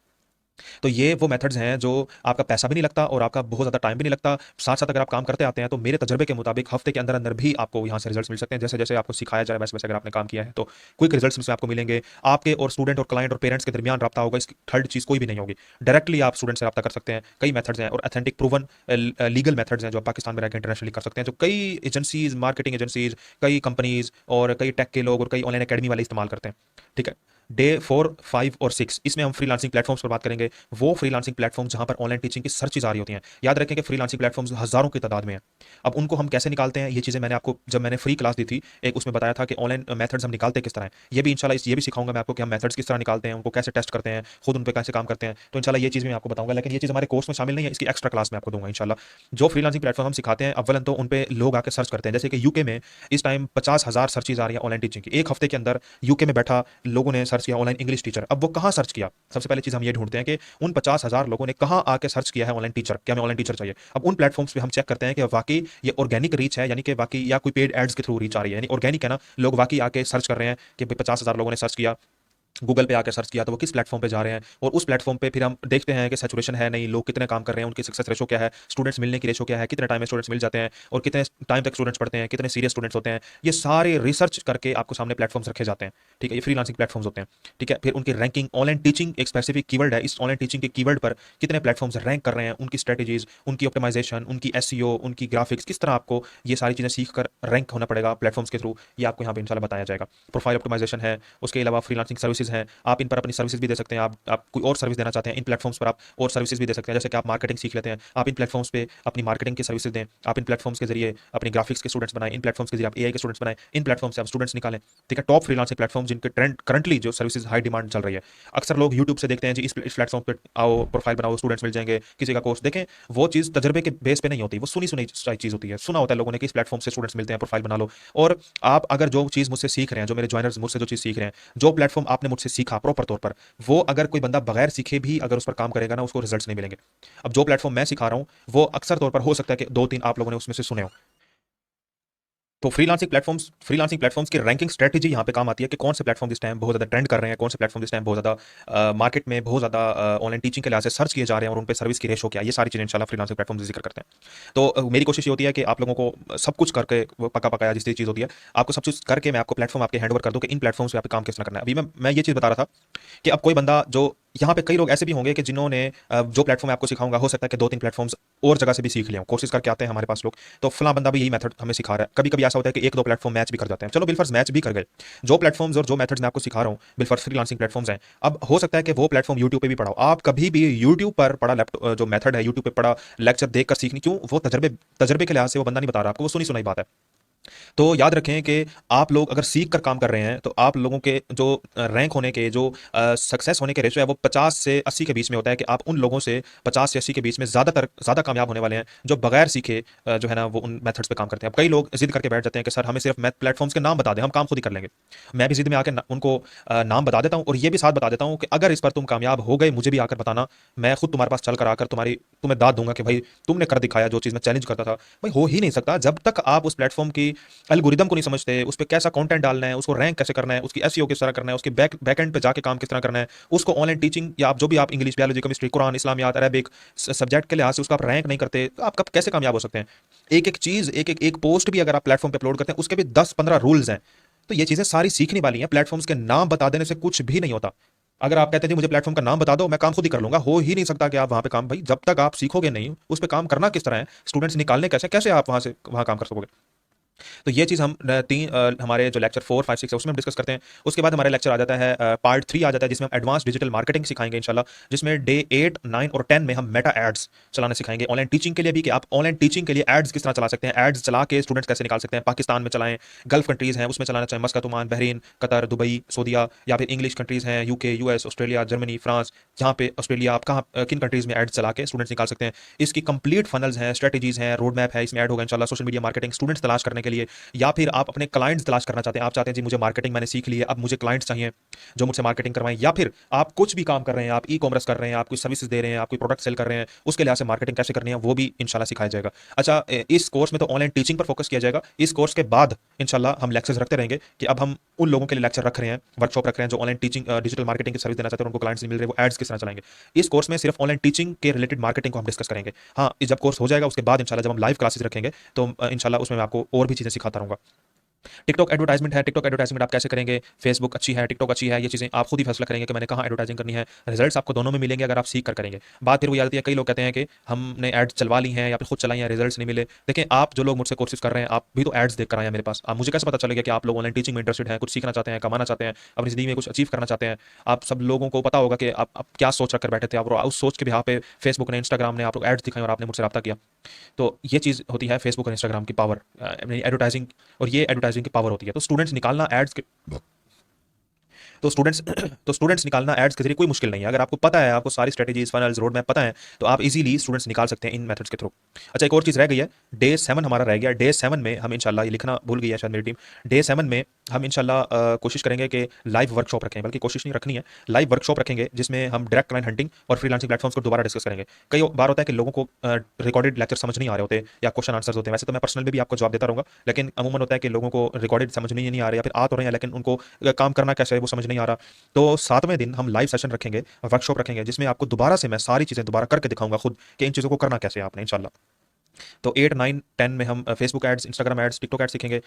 तो ये वो मेथड्स हैं जो आपका पैसा भी नहीं लगता और आपका बहुत ज़्यादा टाइम भी नहीं लगता। साथ-साथ अगर आप काम करते आते हैं, तो मेरे तजुर्बे के मुताबिक हफ्ते के अंदर-अंदर भी आपको यहाँ से रिजल्ट्स मिल सकते हैं। जैसे-जैसे आपको सिखाया जा रहा है, वैसे-वैसे अगर आपने काम किया है, तो क्विक रिजल्ट्स इसमें आपको मिलेंगे। आपके और स्टूडेंट और क्लाइंट और पेरेंट्स के दरमियान राब्ता होगा, इसकी थर्ड चीज़ कोई भी नहीं होगी। डायरेक्टली आप स्टूडेंट से राब्ता कर सकते हैं। कई मेथड्स हैं और ऑथेंटिक प्रूवन लीगल मेथड्स हैं जो आप पाकिस्तान में रहकर इंटरनेशनली कर सकते हैं, जो कई एजेंसीज़, मार्केटिंग एजेंसीज़, कई कंपनीज़ और कई टेक के लोग और कई ऑनलाइन अकेडमी वाले इस्तेमाल करते हैं। ठीक है? डे 4, 5 और 6 इसमें हम फ्रीलांसिंग प्लेटफॉर्म्स पर बात करेंगे। वो फ्रीलांसिंग प्लेटफॉर्म जहां पर ऑनलाइन टीचिंग की सर्चेज आ रही होती हैं। याद रखें कि फ्रीलांसिंग प्लेटफॉर्म्स हज़ारों की तादाद में हैं। अब उनको हम कैसे निकालते हैं, ये चीज़ें मैंने आपको, जब मैंने फ्री क्लास दी थी, एक उसमें बताया था कि ऑनलाइन मेथड्स हम निकालते किस तरह हैं। ये भी इंशाल्लाह ये भी सिखाऊंगा मैं आपको कि हम मेथड्स किस तरह निकालते हैं, उनको कैसे टेस्ट करते हैं, खुद उन पे कैसे काम करते हैं। तो इंशाल्लाह ये चीज़ भी मैं आपको बताऊंगा, लेकिन ये चीज़ हमारे कोर्स में शामिल नहीं है, इसकी एक्स्ट्रा क्लास में आपको दूंगा इंशाल्लाह। जो फ्रीलांसिंग प्लेटफॉर्म हम सिखाते हैं, अव्वलन तो उन पे लोग आके सर्च करते हैं। जैसे कि यूके में इस टाइम 50,000 सर्चेज आ रही है ऑनलाइन टीचिंग की। एक हफ्ते के अंदर यूके में बैठा लोगों ने सर्च किया ऑनलाइन इंग्लिश टीचर। अब वो कहाँ सर्च किया? सबसे पहले चीज़ हम ये ढूंढते हैं कि उन 50,000 लोगों ने कहाँ आके सर्च किया है ऑनलाइन टीचर, क्या हमें ऑनलाइन टीचर चाहिए। अब उन प्लेटफॉर्म्स पे हम चेक करते हैं कि वाकई ये ऑर्गेनिक रीच है, यानी कि वाकई, या कोई पेड एड्स के थ्रू रीच आ रही है। यानी ऑर्गेनिक है ना, लोग वाकई आके सर्च कर रहे हैं कि 50,000 लोगों ने सर्च किया, गूगल पे आकर सर्च किया, तो वो किस प्लेटफॉर्म पे जा रहे हैं, और उस प्लेटफॉर्म पे फिर हम देखते हैं कि सैचुरेशन है नहीं, लोग कितने काम कर रहे हैं, उनकी सक्सेस रेशो क्या है, स्टूडेंट्स मिलने की रेशो क्या है, कितने टाइम में स्टूडेंट्स मिल जाते हैं और कितने टाइम तक स्टूडेंट्स पढ़ते हैं, कितने सीरियस स्टूडेंट्स होते हैं। ये सारे रिसर्च करके आपको सामने प्लेटफॉर्म्स रखे जाते हैं। ठीक है, ये फ्रीलांसिंग प्लेटफॉर्म्स होते हैं। ठीक है, फिर उनकी रैंकिंग, ऑनलाइन टीचिंग एक स्पेसिफिक कीवर्ड है, इस ऑनलाइन टीचिंग के कीवर्ड पर कितने प्लेटफॉर्म्स रैंक कर रहे हैं, उनकी स्ट्रेटेजीज, उनकी ऑप्टिमाइजेशन, उनकी एसईओ, उनकी ग्राफिक्स, किस तरह आपको ये सारी चीज़ें सीख कर रैंक होना पड़ेगा प्लेटफॉर्म्स के थ्रू, ये आपको यहाँ पे इंशाल्लाह बताया जाएगा। प्रोफाइल ऑप्टिमाइजेशन है, उसके अलावा फ्रीलांसिंग सर्विसेज हैं, आप इन पर अपनी सर्विसेज भी दे सकते हैं। आप कोई और सर्विस देना चाहते हैं, इन प्लेटफॉर्म्स पर आप और सर्विसेज भी दे सकते हैं। जैसे कि आप मार्केटिंग सीख लेते हैं, आप इन प्लेटफॉर्म्स पे अपनी मार्केटिंग की सर्विसेज दें, आप इन प्लेटफॉर्म्स के जरिए अपने ग्राफिक्स के स्टूडेंट्स बनाएं, इन प्लेटफॉर्म्स के जरिए आप एआई के स्टूडेंट्स बनाएं, इन प्लेटफॉर्म से आप स्टूडेंट्स निकालें। ठीक है, टॉप फ्रीलांसिंग प्लेटफॉर्म जिनके ट्रेंड करंटली जो सर्विसेज हाई डिमांड चल रही है। अक्सर लोग यूट्यूब से देखते हैं जी, इस प्लेटफॉर्म पर आओ, प्रोफाइल बनाओ, स्टूडेंट्स मिल जाएंगे, किसी का कोर्स देखें। वो चीज़ तजर्बे के बेस पे नहीं होती, वो सुनी सुनी चीज़ होती है। सुना होता है लोगों ने कि इस प्लेटफॉर्म से स्टूडेंट्स मिलते हैं, प्रोफाइल बना लो। और आप अगर जो चीज़ मुझसे सीख रहे हैं, जो मेरे ज्वाइनर्स मुझसे जो चीज़ सीख रहे हैं, जो प्लेटफॉर्म आपने मुझसे सीखा प्रॉपर तौर पर, वो अगर कोई बंदा बगैर सीखे भी अगर उस पर काम करेगा ना, उसको रिजल्ट्स नहीं मिलेंगे। अब जो प्लेटफॉर्म मैं सिखा रहा हूं, वो अक्सर तौर पर हो सकता है कि 2-3 आप लोगों ने उसमें से सुने हो। तो फ्रीलांसिंग प्लेटफॉर्म्स की रैंकिंग स्ट्रेटजी यहाँ पे काम आती है कि कौन से प्लेटफॉर्म इस टाइम बहुत ज़्यादा ट्रेंड कर रहे हैं, कौन से प्लेटफॉर्म इस टाइम बहुत ज़्यादा मार्केट में बहुत ज़्यादा ऑनलाइन टीचिंग के लिहाज से सर्च किए जा रहे हैं, और उन पे सर्विस की रेशो क्या है। ये सारी चीज़ें इंशाल्लाह फ्रीलांसिंग प्लेटफॉर्म जिक्र करते हैं। तो मेरी कोशिश ये होती है कि आप लोगों को सब कुछ करके, वो पका पकाया जिस चीज़ होती है, आपको सब चीज़ करके मैं आपको प्लेटफॉर्म आपके हैंड ओवर कर दूँ कि इन प्लेटफॉर्म्स पे आपको काम किस तरह करना है। अभी मैं ये चीज़ बता रहा था कि अब कोई बंदा जो यहाँ पे कई लोग ऐसे भी होंगे कि जिन्होंने जो प्लेटफॉर्म मैं आपको सिखाऊंगा हो सकता है कि 2-3 प्लेटफॉर्म्स और जगह से भी सीख लिया, कोर्सेज करके आते हैं हमारे पास लोग, तो फला बंदा भी यही मेथड हमें सिखा रहा है। कभी कभी ऐसा होता है कि 1-2 प्लेटफॉर्म मैच भी कर जाते हैं, चलो बिलफर्स मैच भी कर गए, जो प्लेटफॉर्म्स और जो मेथड्स मैं आपको सिखा रहा हूँ बिलफर्स फ्रीलांसिंग प्लेटफॉर्म्स हैं। अब हो सकता है कि वो प्लेटफॉर्म यूट्यूब पे भी पढ़ाओ, आप कभी भी यूट्यूब पर पढ़ा लैपटॉप जो मेथड है यूट्यूब पे पढ़ा लेक्चर देखकर सीखनी क्यों, वो तजर्बे के लिहाज से वो बंदा नहीं बता रहा आपको, वो सुनी सुनाई बात है। तो याद रखें कि आप लोग अगर सीख कर काम कर रहे हैं तो आप लोगों के जो रैंक होने के जो सक्सेस होने के रेशो है वो 50 से 80 के बीच में होता है, कि आप उन लोगों से 50 से 80 के बीच में ज़्यादा कामयाब होने वाले हैं जो बगैर सीखे जो है ना वो उन मेथड्स पे काम करते हैं। अब कई लोग जिद करके बैठ जाते हैं कि सर हमें सिर्फ मैथ प्लेटफॉर्म्स के नाम बता दें, हम काम खुद ही कर लेंगे। मैं भी जिद में आकर उनको नाम बता देता हूँ और ये भी साथ बता देता हूँ कि अगर इस पर तुम कामयाब हो गए मुझे भी आकर बताना, मैं खुद तुम्हारे पास चल कर आकर तुम्हें दाद दूंगा कि भाई तुमने कर दिखाया जो चीज़ मैं चैलेंज करता था। भाई हो ही नहीं सकता जब तक आप उस प्लेटफॉर्म की एल्गोरिदम को नहीं समझते, उस पे कैसा कंटेंट डालना है, उसको रैंक कैसे करना है, उसकी एसईओ किस तरह करना है, उसके बैकएंड पे जाके काम किस तरह करना है, उसको ऑनलाइन टीचिंग या आप जो भी आप इंग्लिश, बायोलॉजी, केमिस्ट्री, कुरान, इस्लामियात, अरबिक सब्जेक्ट के लिहाज से उसका आप रैंक नहीं करते, तो आप कब कैसे कामयाब हो सकते हैं? एक एक चीज़, एक पोस्ट भी अगर आप प्लेटफॉर्म पे अपलोड करते हैं उसके भी 10-15 रूल्स हैं। तो ये चीज़ें सारी सीखने वाली हैं, प्लेटफॉर्म्स के नाम बता देने से कुछ भी नहीं होता। अगर आप कहते हैं जी मुझे प्लेटफॉर्म का नाम बता दो मैं काम खुद ही कर लूंगा, हो ही नहीं सकता कि आप वहां पे काम, भाई जब तक आप सीखोगे नहीं उस पे काम करना किस तरह है, स्टूडेंट्स निकालने कैसे कैसे आप वहां से वहां काम कर सकोगे। तो ये चीज़ हम हमारे जो लेक्चर 4, 5, 6 है उसमें हम डिस्कस करते हैं। उसके बाद हमारे लेक्चर आ जाता है पार्ट 3 आ जाता है जिसमें हम एडवांस डिजिटल मार्केटिंग सिखाएंगे इंशाल्लाह, जिसमें डे 8, 9 और 10 में हम मेटा एड्स चलाना सिखाएंगे ऑनलाइन टीचिंग के लिए भी, कि आप ऑनलाइन टीचिंग के लिए एड्स किस तरह चला सकते हैं, एड्स चला के स्टूडेंट्स कैसे निकाल सकते हैं, पाकिस्तान में चलाएं, गल्फ कंट्रीज़ हैं उसमें चलाना चाहें, Muscat, Oman, Bahrain, Qatar, Dubai, सऊदीया, या फिर इंग्लिश कंट्रीज़ हैं UK, US, Australia, Germany, France, जहाँ पे ऑस्ट्रेलिया, आप कहाँ किन कंट्रीज़ में एड्स चला के स्टूडेंट्स निकाल सकते हैं। इसकी कंप्लीट फनल्स हैं, स्ट्रेटेजीज़ हैं, रोड मैप है, इसमें ऐड होगा इंशाल्लाह सोशल मीडिया मार्केटिंग स्टूडेंट्स तलाश करने के लिए, या फिर आप अपने क्लाइंट्स तलाश करना चाहते हैं, आप चाहते हैं जी मुझे मार्केटिंग मैंने सीख ली है, अब मुझे क्लाइंट्स चाहिए जो मुझसे मार्केटिंग करवाएं, या फिर आप कुछ भी काम कर रहे हैं, आप ई कॉमर्स कर रहे हैं, आप कोई सर्विसेज दे रहे हैं, आप कोई प्रोडक्ट सेल कर रहे हैं, उसके लिहाज से मार्केटिंग कैसे करनी है वो भी इंशाल्लाह सिखाया जाएगा। अच्छा, इस कोर्स में तो ऑनलाइन टीचिंग पर फोकस किया जाएगा। इस कोर्स के बाद इंशाल्लाह हम लेक्चर्स रखते रहेंगे, कि अब हम उन लोगों के लिए लेक्चर रख रहे हैं, वर्कशॉप रख रहे हैं जो ऑनलाइन टीचिंग डिजिटल मार्केटिंग की सर्विस देना चाहते हैं, उनको क्लाइंट्स नहीं मिल रहे, वो एड्स किस तरह चलाएंगे। इस कोर्स में सिर्फ ऑनलाइन टीचिंग के रिलेटेड मार्केटिंग को हम डिस्कस करेंगे। हाँ, जब कोर्स हो जाएगा उसके बाद इंशाल्लाह जब हम लाइव क्लासेस रखेंगे तो इंशाल्लाह उसमें मैं आपको और भी चीज़ें सिखाता रहूंगा। टिकटॉक एडवर्टाइजमेंट है, टिकटॉक एडवर्टाइजमेंट आप कैसे करेंगे, फेसबुक अच्छी है, टिकटॉक अच्छी है, ये चीज़ें आप खुद ही फैसला करेंगे कि मैंने कहाँ एडवर्टाइजिंग करनी है। रिजल्ट्स आपको दोनों में मिलेंगे अगर आप सीख कर करेंगे। बात फिर वो आती है, कई लोग कहते हैं कि हमने एड्स चलवा ली हैं या फिर खुद चलाई हैं, रिजल्ट्स नहीं मिले। देखिए, आप जो लोग मुझसे कोर्सेज कर रहे हैं आप भी तो एड्स देख कर आए हैं मेरे पास, आप मुझे कैसे पता चलेगा कि आप लोग ऑनलाइन टीचिंग में इंटरेस्टेड हैं, कुछ सीखना चाहते हैं, कमाना चाहते हैं, अपनी जिंदगी में कुछ अचीव करना चाहते हैं। आप सब लोगों को पता होगा कि आप क्या सोच रख कर बैठे थे, आप उस सोच के बिहाफ पे फेसबुक ने, इंस्टाग्राम ने आप लोग एड्स दिखाई और आपने मुझसे रब्ता किया। तो ये चीज़ होती है फेसबुक और इंस्टाग्राम की पावर, एडवर्टाइजिंग, और ये एडवर्टाइजिंग की पावर होती है। तो स्टूडेंट्स निकालना एड्स के तो स्टूडेंट्स तो स्टूडेंट्स निकालना एड्स के जरिए कोई मुश्किल नहीं है, अगर आपको पता है, आपको सारी स्ट्रेटेजीज, फनल्स, रोड मैप पता है, तो आप इजीली स्टूडेंट्स निकाल सकते हैं इन मेथड्स के थ्रू। अच्छा, एक और चीज़ रह गई है, डे 7 हमारा रह गया। डे 7 में हम इंशाल्लाह, ये लिखना भूल गई है शायद मेरी टीम, डे 7 में हम इंशाल्लाह कोशिश करेंगे कि लाइव वर्कशॉप रखें, बल्कि कोशिश नहीं रखनी है, लाइव वर्कशॉप रखेंगे जिसमें हम डायरेक्ट क्लाइंट हंटिंग और फ्रीलांसिंग प्लेटफॉर्म्स को दोबारा डिस्कस करेंगे। कई बार होता है कि लोगों को रिकॉर्डेड लेक्चर समझ नहीं आ रहे होते या क्वेश्चन आंसर्स होते हैं, वैसे तो मैं पर्सनल में भी आपको जवाब देता रहूंगा, लेकिन अमूमन होता है कि लोगों को रिकॉर्डेड समझ नहीं आ रहा, या फिर आ तो रहे हैं लेकिन उनको काम करना कैसे है वो समझ नहीं आ रहा। तो 7वें दिन हम लाइव सेशन रखेंगे, वर्कशॉप रखेंगे, जिसमें आपको दोबारा से मैं सारी चीज़ें दोबारा करके दिखाऊंगा खुद कि इन चीज़ों को करना कैसे है आपने इंशाल्लाह। तो 8, 9, 10 में हम Facebook ads, Instagram ads, TikTok ads सीखेंगे।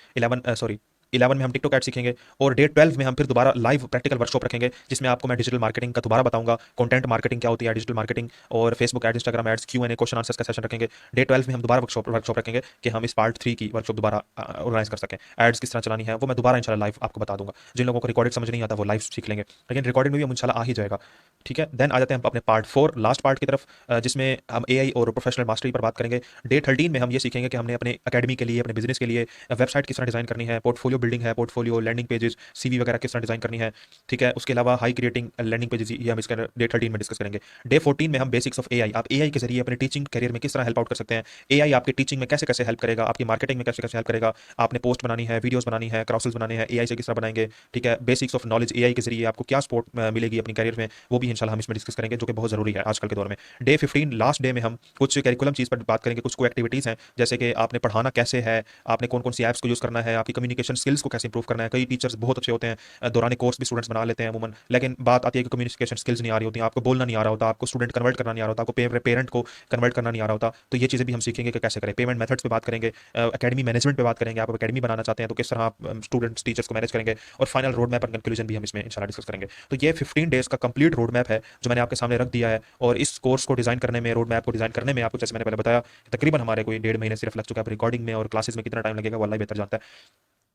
11 में हम टिकटॉक एड सीखेंगे, और डे 12 में हम फिर दोबारा लाइव प्रैक्टिकल वर्कशॉप रखेंगे जिसमें आपको मैं डिजिटल मार्केटिंग का दोबारा बताऊंगा, कंटेंट मार्केटिंग क्या होती है, डिजिटल मार्केटिंग, और Facebook ad, Instagram ads, Q&A, question answers का सेशन रखेंगे। डे 12 में हम दोबारा वर्कशॉप रखेंगे कि हम इस पार्ट 3 की वर्कशॉप दोबारा ऑर्गेनाइज कर सकें। एड्स किस तरह चलानी है वो मैं दोबारा इंशाल्लाह लाइव आपको बता दूंगा। जिन लोगों को रिकॉर्डेड समझ नहीं आता वो लाइव सीख लेंगे, लेकिन रिकॉर्डेड में भी हम इंशाल्लाह आ ही जाएगा। ठीक है, देन आ जाते हैं हम अपने पार्ट 4 लास्ट पार्ट की तरफ, जिसमें हम AI और प्रोफेशनल मास्टरी पर बात करेंगे। डे 13 में हम ये सीखेंगे कि हमने अपने अकेडमी के लिए, अपने बिजनेस के लिए वेबसाइट किस तरह डिजाइन करनी है, पोर्टफोलियो बिल्डिंग है, पोर्टफोलियो लैंडिंग पेजेस, CV वगैरह किस तरह डिजाइन करनी है। ठीक है, उसके अलावा हाई क्रिएटिंग लैंडिंग पेजेस, ये हम इसका डे 13 में डिस्कस करेंगे। डे 14 में हम बेसिक्स ऑफ AI, आप AI के जरिए अपने टीचिंग करियर में किस तरह हेल्प आउट कर सकते हैं, AI आपके टीचिंग में कैसे कैसे हेल्प करेगा, आपकी मार्केटिंग में कैसे कैसे हेल्प करेगा, आपने पोस्ट बनानी है, वीडियोस बनानी है, क्रॉसेस बनाने हैं, AI से किस तरह बनाएंगे। ठीक है, बेसिक्स ऑफ नॉलेज AI के जरिए आपको क्या सपोर्ट मिलेगी अपनी करियर में, वो भी इंशाल्लाह हम इसमें डिस्कस करेंगे, जो कि बहुत जरूरी है आजकल के दौर में। डे 15 लास्ट डे में हम कुछ करिकुलम चीज़ पर बात करेंगे, कुछ को एक्टिविटीज़ हैं, जैसे कि आपने पढ़ाना कैसे है, आपने कौन कौन सी ऐप्स को यूज़ करना है, आपकी कम्युनिकेशन स्किल्स स्किल्स को कैसे इंप्रूव करना है। कई टीचर्स बहुत अच्छे होते हैं, दौरान कोर्स भी स्टूडेंट्स बना लेते हैं अमूमन, लेकिन बात आती है कि कम्युनिकेशन स्किल्स नहीं आ रही होती, आपको बोलना नहीं आ रहा होता, आपको स्टूडेंट कन्वर्ट करना नहीं आ रहा होता, आपको पेरेंट को कन्वर्ट करना नहीं आ रहा होता। तो ये चीज़ें भी हम सीखेंगे कि कैसे करें। पेमेंट मेथड्स पे बात करेंगे, एकेडमी मैनेजमेंट पे बात करेंगे, आप एकेडमी बनाना चाहते हैं तो किस तरह आप स्टूडेंट्स टीचर्स को मैनेज करेंगे, और final road map and conclusion भी हम इसमें इंशाल्लाह डिस्कस करेंगे। तो ये 15 डेज का कंप्लीट रोड मैप है जो मैंने आपके सामने रख दिया है, और इस कोर्स को डिजाइन करने में, रोड मैप को डिजाइन करने में आपको, जैसे मैंने पहले बताया, तकरीबन हमारे कोई 1.5 महीने सिर्फ लग चुका है। रिकॉर्डिंग में और क्लासेस में कितना टाइम लगेगा वो अल्लाह ही बेहतर जानता है।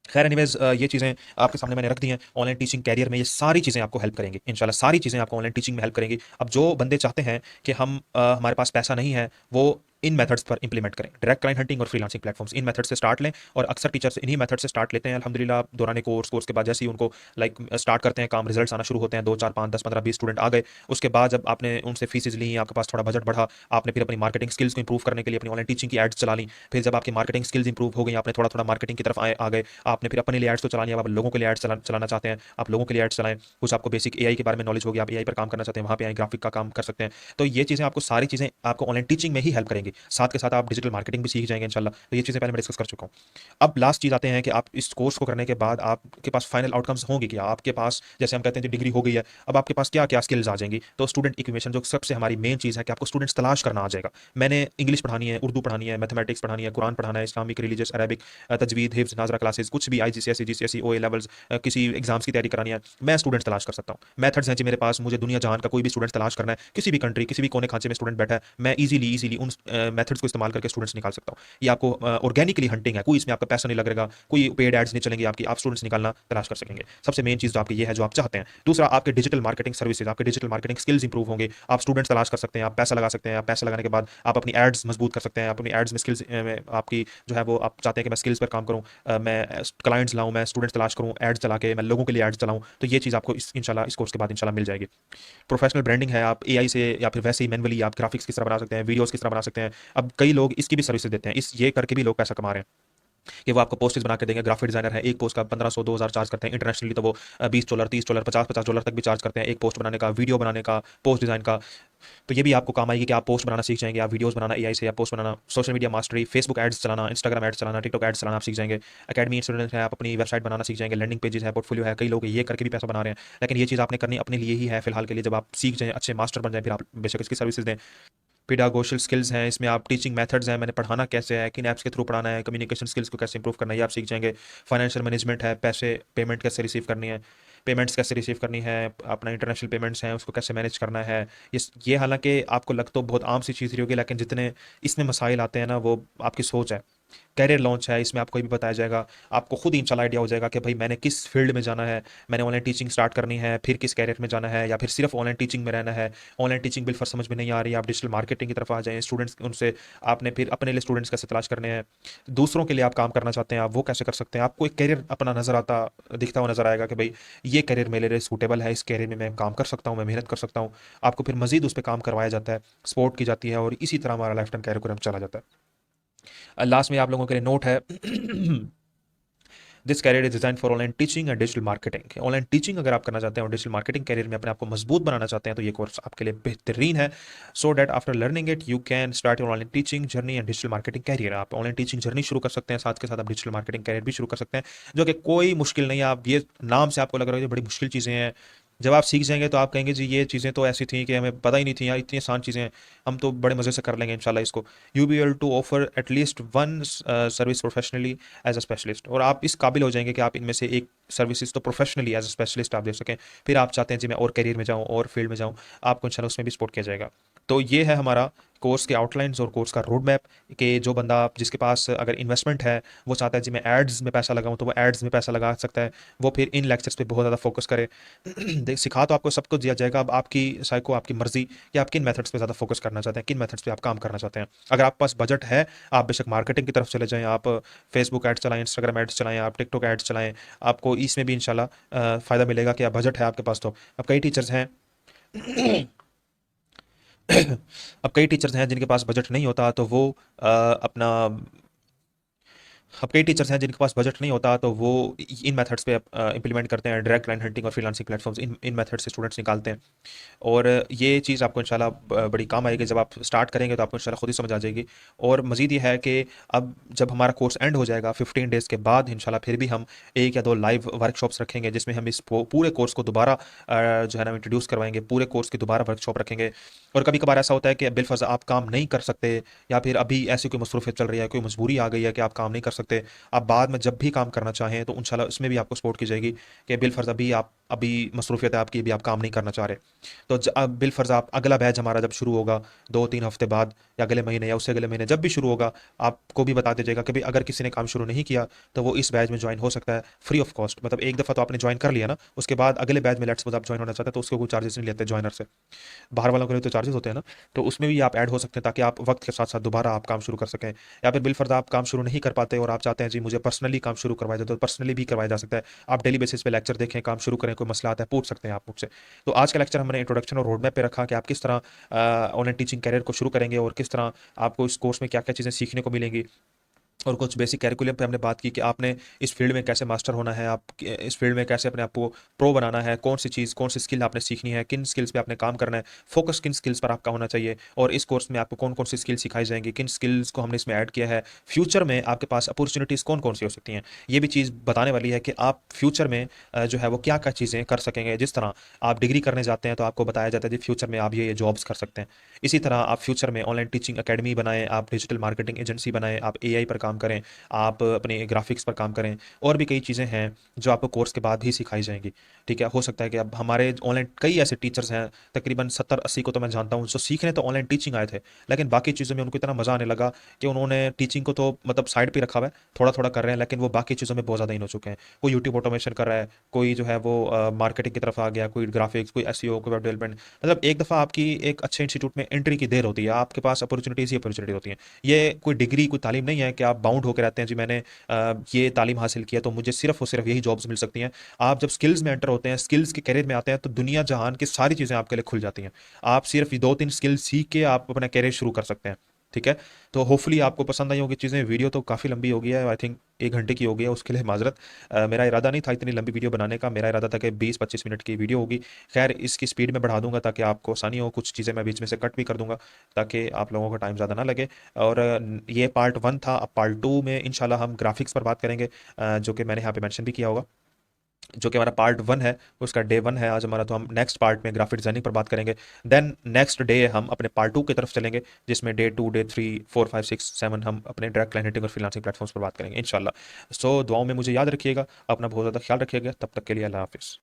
खैर एनीवेज, ये चीज़ें आपके सामने मैंने रख दी हैं। ऑनलाइन टीचिंग कैरियर में ये सारी चीज़ें आपको हेल्प करेंगी इंशाल्लाह, सारी चीज़ें आपको ऑनलाइन टीचिंग में हेल्प करेंगी। अब जो बंदे चाहते हैं कि हम हमारे पास पैसा नहीं है, वो इन मेथड्स पर इंप्लीमेंट करें, डायरेक्ट क्लाइंट हंटिंग और फ्रीलांसिंग प्लेटफॉर्म्स, इन मेथड से स्टार्ट लें। और अक्सर टीचर्स इन्हीं मेथड से स्टार्ट लेते हैं अल्हम्दुलिल्लाह। दौरान कोर्स के बाद जैसे ही उनको स्टार्ट करते हैं काम, रिजल्ट्स आना शुरू होते हैं, 2 4 5 10 15 20 स्टूडेंट आ गए। उसके बाद जब आपने उनसे फीसेज ली, आपके पास थोड़ा बजट बढ़ा, आपने फिर अपनी मार्केटिंग स्किल्स को इंप्रूव करने के लिए अपनी ऑनलाइन टीचिंग की एड्स चला ली। फिर जब आपकी मार्केटिंग स्किल्स इंप्रूव हो गई, आपने थोड़ा थोड़ा मार्केटिंग की तरफ आ गए, आपने फिर अपने लिए एड्स तो चलानी है, आप लोगों के लिए एड्स चलाना चाहते हैं, आप लोगों के लिए एड्स चलाएं। कुछ आपको बेसिक एआई के बारे में नॉलेज होगी, आप एआई पर काम करना चाहते हैं, वहाँ पे आई ग्राफिक का काम कर सकते हैं। तो ये चीज़ें आपको, सारी चीज़ें आपको ऑनलाइन टीचिंग में ही हेल्प करेंगी। साथ के साथ आप डिजिटल मार्केटिंग भी सीख जाएंगे इंशाल्लाह। तो ये चीज़ें पहले मैं डिस्कस कर चुका हूँ। अब लास्ट चीज़ आते हैं कि आप इस कोर्स को करने के बाद आपके पास फाइनल आउटकम्स होंगे क्या, आपके पास जैसे हम कहते हैं डिग्री हो गई है, अब आपके पास क्या क्या स्किल्स आ जाएंगी। तो स्टूडेंट इक्विवेशन जो सबसे हमारी मेन चीज़ है कि आपको स्टूडेंट्स तलाश करना आ जाएगा। मैंने इंग्लिश पढ़ानी है, उर्दू पढ़ानी है, मैथमेटिक्स पढ़ानी है, कुरान पढ़ाना है, इस्लामिक, रिलीजियस, अरबिक, तजवीद, हिफ्ज, नाजरा क्लासेस, कुछ भी IGCSE GCSE OA लेवल्स, किसी एग्जाम्स की तैयारी करानी है, मैं स्टूडेंट्स तलाश कर सकता हूँ। मेथड्स हैं जी मेरे पास, मुझे दुनिया जहान का कोई भी स्टूडेंट तलाश करना है, किसी भी कंट्री, किसी भी कोने खांचे में स्टूडेंट बैठा है, मैं इजीली उन मेथड्स को इस्तेमाल करके स्टूडेंट्स निकाल सकता हूँ। ये आपको ऑर्गेनिकली हंटिंग है, कोई इसमें आपका पैसा नहीं लगेगा, कोई पेड एड्स नहीं चलेंगे आपकी, आप स्टूडेंट्स निकालना तलाश कर सकेंगे। सबसे मेन चीज़ तो आपकी ये है जो आप चाहते हैं। दूसरा, आपके डिजिटल मार्केटिंग सर्विसेज, आपके डिजिटल मार्केटिंग स्किल्स इंप्रूव होंगे, आप स्टूडेंट्स तलाश कर सकते हैं, आप पैसा लगा सकते हैं, आप पैसा लगाने के बाद आप अपनी एड्स मजबूत कर सकते हैं, अपनी एड्स में स्किल्स में आपकी जो है वो, आप चाहते हैं कि मैं स्किल्स पर काम करूँ, मैं क्लाइंट्स लाऊं, मैं स्टूडेंट्स तलाश करूँ, एड्स चला के मैं लोगों के लिए एड्स चलाऊं। तो ये चीज़ आपको इंशाल्लाह इस कोर्स के बाद इंशाल्लाह मिल जाएगी। प्रोफेशनल ब्रांडिंग है, आप एआई से या फिर वैसे ही मैनुअली आप ग्राफिक्स किस तरह बना सकते हैं, वीडियोस किस तरह बना सकते हैं। अब कई लोग इसकी भी सर्विसेज देते हैं, इस ये करके भी लोग पैसा कमा रहे हैं कि वो आपको पोस्टर्स बना के देंगे। ग्राफिक डिजाइनर है, एक पोस्ट का 1500 2000 चार्ज करते हैं। इंटरनेशनली तो वो $20 $30 $50 तक भी चार्ज करते हैं एक पोस्ट बनाने का, वीडियो बनाने का, पोस्ट डिजाइन का। तो ये भी आपको काम आएगी कि आप पोस्ट बनाना सीख जाएंगे, आप वीडियोस बनाना एआई से, या पोस्ट बनाना, social media mastery, Facebook ads चलाना, इंस्टाग्राम एड्स चलाना, टिकटॉक एड्स चलाना आप सीख जाएंगे। एकेडमी स्टूडेंट है, आप अपनी वेबसाइट बनाना सीख जाएंगे, लैंडिंग पेजेस है, पोर्टफोलियो है, कई लोग ये करके भी पैसा बना रहे हैं। लेकिन ये चीज़ आपने करनी अपने लिए ही है फिलहाल के लिए। जब आप सीख जाएं, अच्छे मास्टर बन जाए, फिर आप बेशक इसकी सर्विसेज दें। पेडागोशियल स्किल्स हैं, इसमें आप टीचिंग मेथड्स हैं, मैंने पढ़ाना कैसे है, किन ऐप्स के थ्रू पढ़ाना है, कम्युनिकेशन स्किल्स को कैसे इंप्रूव करना है, ये आप सीख जाएंगे। फाइनेंशियल मैनेजमेंट है, पैसे पेमेंट कैसे रिसीव करनी है, पेमेंट्स कैसे रिसीव करनी है, अपना इंटरनेशनल पेमेंट्स हैं उसको कैसे मैनेज करना है। ये हालांकि आपको लग तो बहुत आम सी चीज़ रही होगी, लेकिन जितने इसमें मसाइल आते हैं ना, वो आपकी सोच है। कैरियर लॉन्च है, इसमें आपको ये भी बताया जाएगा, आपको खुद ही इंशाल्लाह आइडिया हो जाएगा कि भाई मैंने किस फील्ड में जाना है, मैंने ऑनलाइन टीचिंग स्टार्ट करनी है, फिर किस कैरियर में जाना है, या फिर सिर्फ ऑनलाइन टीचिंग में रहना है। ऑनलाइन टीचिंग बिल्कुल समझ में नहीं आ रही, आप डिजिटल मार्केटिंग की तरफ आ जाएं, स्टूडेंट्स उनसे आपने फिर अपने लिए स्टूडेंट्स कैसे तलाश करने हैं, दूसरों के लिए आप काम करना चाहते हैं, आप वो कैसे कर सकते हैं। आपको एक कैरियर अपना नजर आता दिखता हुआ नजर आएगा कि भाई ये कैरियर मेरे लिए सूटेबल है, इस कैरियर में मैं काम कर सकता हूँ, मैं मेहनत कर सकता हूँ। आपको फिर मजीद उस पर काम करवाया जाता है, सपोर्ट की जाती है, और इसी तरह हमारा लाइफ टाइम कैरियर चला जाता है। लास्ट में आप लोगों के लिए नोट है, this career is design for online teaching and digital marketing. Online teaching अगर आप करना चाहते हैं और डिजिटल मार्केटिंग कैरियर में अपने आप को मजबूत बनाना चाहते हैं, तो ये कोर्स आपके लिए बेहतरीन है। So that after learning it you can start your online teaching journey and digital marketing career. आप ऑनलाइन टीचिंग जर्नी शुरू कर सकते हैं, साथ के साथ आप डिजिटल मार्केटिंग कैरियर भी शुरू कर सकते हैं, जो कि कोई मुश्किल नहीं है। आप ये नाम से आपको लग रहा है ये बड़ी मुश्किल चीज़ें हैं, जब आप सीख जाएंगे तो आप कहेंगे जी ये चीज़ें तो ऐसी थी कि हमें पता ही नहीं थी यार, इतनी आसान चीज़ें हैं, हम तो बड़े मज़े से कर लेंगे इंशाल्लाह इसको। You be able to offer at least one service professionally as a specialist, और आप इस काबिल हो जाएंगे कि आप इनमें से एक सर्विसेज तो प्रोफेशनली एज अ स्पेशलिस्ट आप दे सकें। फिर आप चाहते हैं जी मैं और करियर में जाऊँ और फील्ड में जाऊँ, आपको इंशाल्लाह उसमें भी सपोर्ट किया जाएगा। तो ये है हमारा कोर्स के आउटलाइंस और कोर्स का रोड मैप, कि जो बंदा जिसके पास अगर इन्वेस्टमेंट है, वो चाहता है जी मैं एड्स में पैसा लगाऊं, तो वो एड्स में पैसा लगा सकता है। वो फिर इन लेक्चर्स पे बहुत ज़्यादा फोकस करे। देख, सिखा तो आपको सब कुछ दिया जाएगा, अब आपकी साइको, आपकी मर्जी कि आप किन मेथड्स पे ज़्यादा फोकस करना चाहते हैं, किन मेथड्स पे आप काम करना चाहते हैं। अगर आपके पास बजट है, आप बेशक मार्केटिंग की तरफ चले जाएं, आप फेसबुक एड्स चलाएं, इंस्टाग्राम एड्स चलाएं, आप टिकटॉक एड्स चलाएं, आपको इसमें भी इंशाल्लाह फ़ायदा मिलेगा कि आप बजट है आपके पास। तो अब कई टीचर्स हैं अब कई टीचर्स हैं जिनके पास बजट नहीं होता, तो वो अपना अब कई टीचर्स हैं जिनके पास बजट नहीं होता, तो वो इन मेथड्स पे इम्प्लीमेंट करते हैं, डायरेक्ट क्लाइंट हंटिंग और फ्रीलांसिंग प्लेटफॉर्म्स, इन मेथड से स्टूडेंट्स निकालते हैं। और ये चीज़ आपको इंशाल्लाह बड़ी काम आएगी। जब आप स्टार्ट करेंगे तो आपको इंशाल्लाह खुद ही समझ आ जाएगी। और मज़ीद ये है कि अब जब हमारा कोर्स एंड हो जाएगा 15 डेज़ के बाद इंशाल्लाह, फिर भी हम 1 या 2 लाइव वर्कशॉप्स रखेंगे, जिसमें हम इस पूरे कोर्स को दोबारा जो है ना इंट्रोड्यूस करवाएंगे, पूरे कोर्स की दोबारा वर्कशॉप रखेंगे। और कभी कभार ऐसा होता है कि बिलफर्ज आप काम नहीं कर सकते, या फिर अभी ऐसी कोई मसरूफियत चल रही है, कोई मजबूरी आ गई है कि आप काम नहीं कर सकते, आप बाद में जब भी काम करना चाहें तो इंशाल्लाह उसमें भी आपको सपोर्ट की जाएगी कि बिलफर्ज अभी मसरूफियत है आपकी, अभी आप काम नहीं करना चाह रहे, तो अब बिलफर्ज आप अगला बैच हमारा जब शुरू होगा 2-3 हफ्ते बाद, या अगले महीने या उससे अगले महीने जब भी शुरू होगा, आपको भी बता दीजिएगा कि भाई अगर किसी ने काम शुरू नहीं किया तो वो इस बैच में ज्वाइन हो सकता है फ्री ऑफ कॉस्ट। मतलब एक दफ़ा तो आपने ज्वाइन कर लिया ना, उसके बाद अगले बैच में लेट्स सपोज आप ज्वाइन होना चाहते हैं तो उसके कोई चार्जेस नहीं लेते ज्वाइनर से। बाहर वालों के लिए तो चार्जेस होते हैं ना, तो उसमें भी आप ऐड हो सकते हैं ताकि आप वक्त के साथ साथ दोबारा आप काम शुरू कर सकें। या फिर बिलफर्ज आप काम शुरू नहीं कर पाते और आप चाहते हैं जी मुझे पर्सनली काम शुरू करवाया जाए, तो पर्सनली भी करवाया जा सकता है। आप डेली बेसिस पे लेक्चर देखें, काम शुरू करें, कोई मसला आता है पूछ सकते हैं आप मुझसे। तो आज का लेक्चर हमने इंट्रोडक्शन और रोड मैप पे रखा कि आप किस तरह ऑनलाइन टीचिंग करियर को शुरू करेंगे और किस तरह आपको इस कोर्स में क्या क्या चीज़ें सीखने को मिलेंगी। और कुछ बेसिक कैरिकुलम पे हमने बात की कि आपने इस फील्ड में कैसे मास्टर होना है, आप इस फील्ड में कैसे अपने आप को प्रो बनाना है, कौन सी चीज़, कौन सी स्किल आपने सीखनी है, किन स्किल्स पे आपने काम करना है, फोकस किन स्किल्स पर आपका होना चाहिए, और इस कोर्स में आपको कौन कौन सी स्किल सिखाई जाएंगी, किन स्किल्स को हमने इसमें ऐड किया है, फ्यूचर में आपके पास अपॉर्चुनिटीज़ कौन कौन सी हो सकती हैं। ये भी चीज़ बताने वाली है कि आप फ्यूचर में जो है वो क्या क्या चीज़ें कर सकेंगे। जिस तरह आप डिग्री करने जाते हैं तो आपको बताया जाता है जी फ्यूचर में आप ये जॉब्स कर सकते हैं। इसी तरह आप फ्यूचर में ऑनलाइन टीचिंग अकेडमी बनाएं, आप डिजिटल मार्केटिंग एजेंसी बनाएं, आप एआई पर काम करें, आप अपने ग्राफिक्स पर काम करें, और भी कई चीज़ें हैं जो आपको कोर्स के बाद ही सिखाई जाएंगी। ठीक है, हो सकता है कि अब हमारे ऑनलाइन कई ऐसे टीचर्स हैं, तकरीबन 70-80 को तो मैं जानता हूँ, जो सीखने तो ऑनलाइन टीचिंग आए थे, लेकिन बाकी चीज़ों में उनको इतना मज़ा आने लगा कि उन्होंने टीचिंग को तो मतलब साइड पे रखा हुआ है, थोड़ा थोड़ा कर रहे हैं, लेकिन वो बाकी चीज़ों में बहुत ज़्यादा इन हो चुके हैं। कोई यूट्यूब ऑटोमेशन कर रहा है, कोई जो है वो मार्केटिंग की तरफ आ गया, कोई ग्राफिक्स, कोई एसईओ, कोई वेब डेवलपमेंट। मतलब एक दफ़ा आपकी एक अच्छे इंस्टीट्यूट में एंट्री की देर होती है, आपके पास अपॉर्चुनिटीज़ ही अपॉर्चुनिटी होती हैं। ये कोई डिग्री, कोई तालीम नहीं है कि आप बाउंड होकर रहते हैं जी मैंने ये तालीम हासिल किया तो मुझे सिर्फ और सिर्फ यही जॉब्स मिल सकती हैं। आप जब स्किल्स में एंटर होते हैं, स्किल्स के करियर में आते हैं, तो दुनिया जहान की सारी चीज़ें आपके लिए खुल जाती हैं। आप सिर्फ 2-3 स्किल्स सीख के आप अपना करियर शुरू कर सकते हैं। ठीक है, तो होपफुली आपको पसंद आई होगी चीज़ें। वीडियो तो काफ़ी लंबी हो गई है, आई थिंक 1 घंटे की हो गई है, उसके लिए माजरत। मेरा इरादा नहीं था इतनी लंबी वीडियो बनाने का, मेरा इरादा था कि 20-25 मिनट की वीडियो होगी। खैर इसकी स्पीड में बढ़ा दूंगा ताकि आपको आसानी हो, कुछ चीज़ें मैं बीच में से कट भी कर दूंगा ताकि आप लोगों का टाइम ज़्यादा ना लगे। और ये पार्ट 1 था। अब पार्ट 2 में इंशाल्लाह हम ग्राफिक्स पर बात करेंगे, जो कि मैंने यहाँ पे मेंशन भी किया होगा, जो कि हमारा पार्ट 1 है, उसका डे 1 है आज हमारा। तो हम नेक्स्ट पार्ट में ग्राफिक डिजाइनिंग पर बात करेंगे। देन नेक्स्ट डे हम अपने पार्ट 2 की तरफ चलेंगे, जिसमें डे 2, डे 3, 4, 5, 6, 7 हम अपने डायरेक्ट क्लाइंट हिटिंग और फ्रीलांसिंग प्लेटफॉर्म्स पर बात करेंगे इंशाल्लाह। सो दुआओं में मुझे याद रखिएगा, अपना बहुत ज़्यादा ख्याल रखिएगा। तब तक के लिए अल्लाह हाफिज़।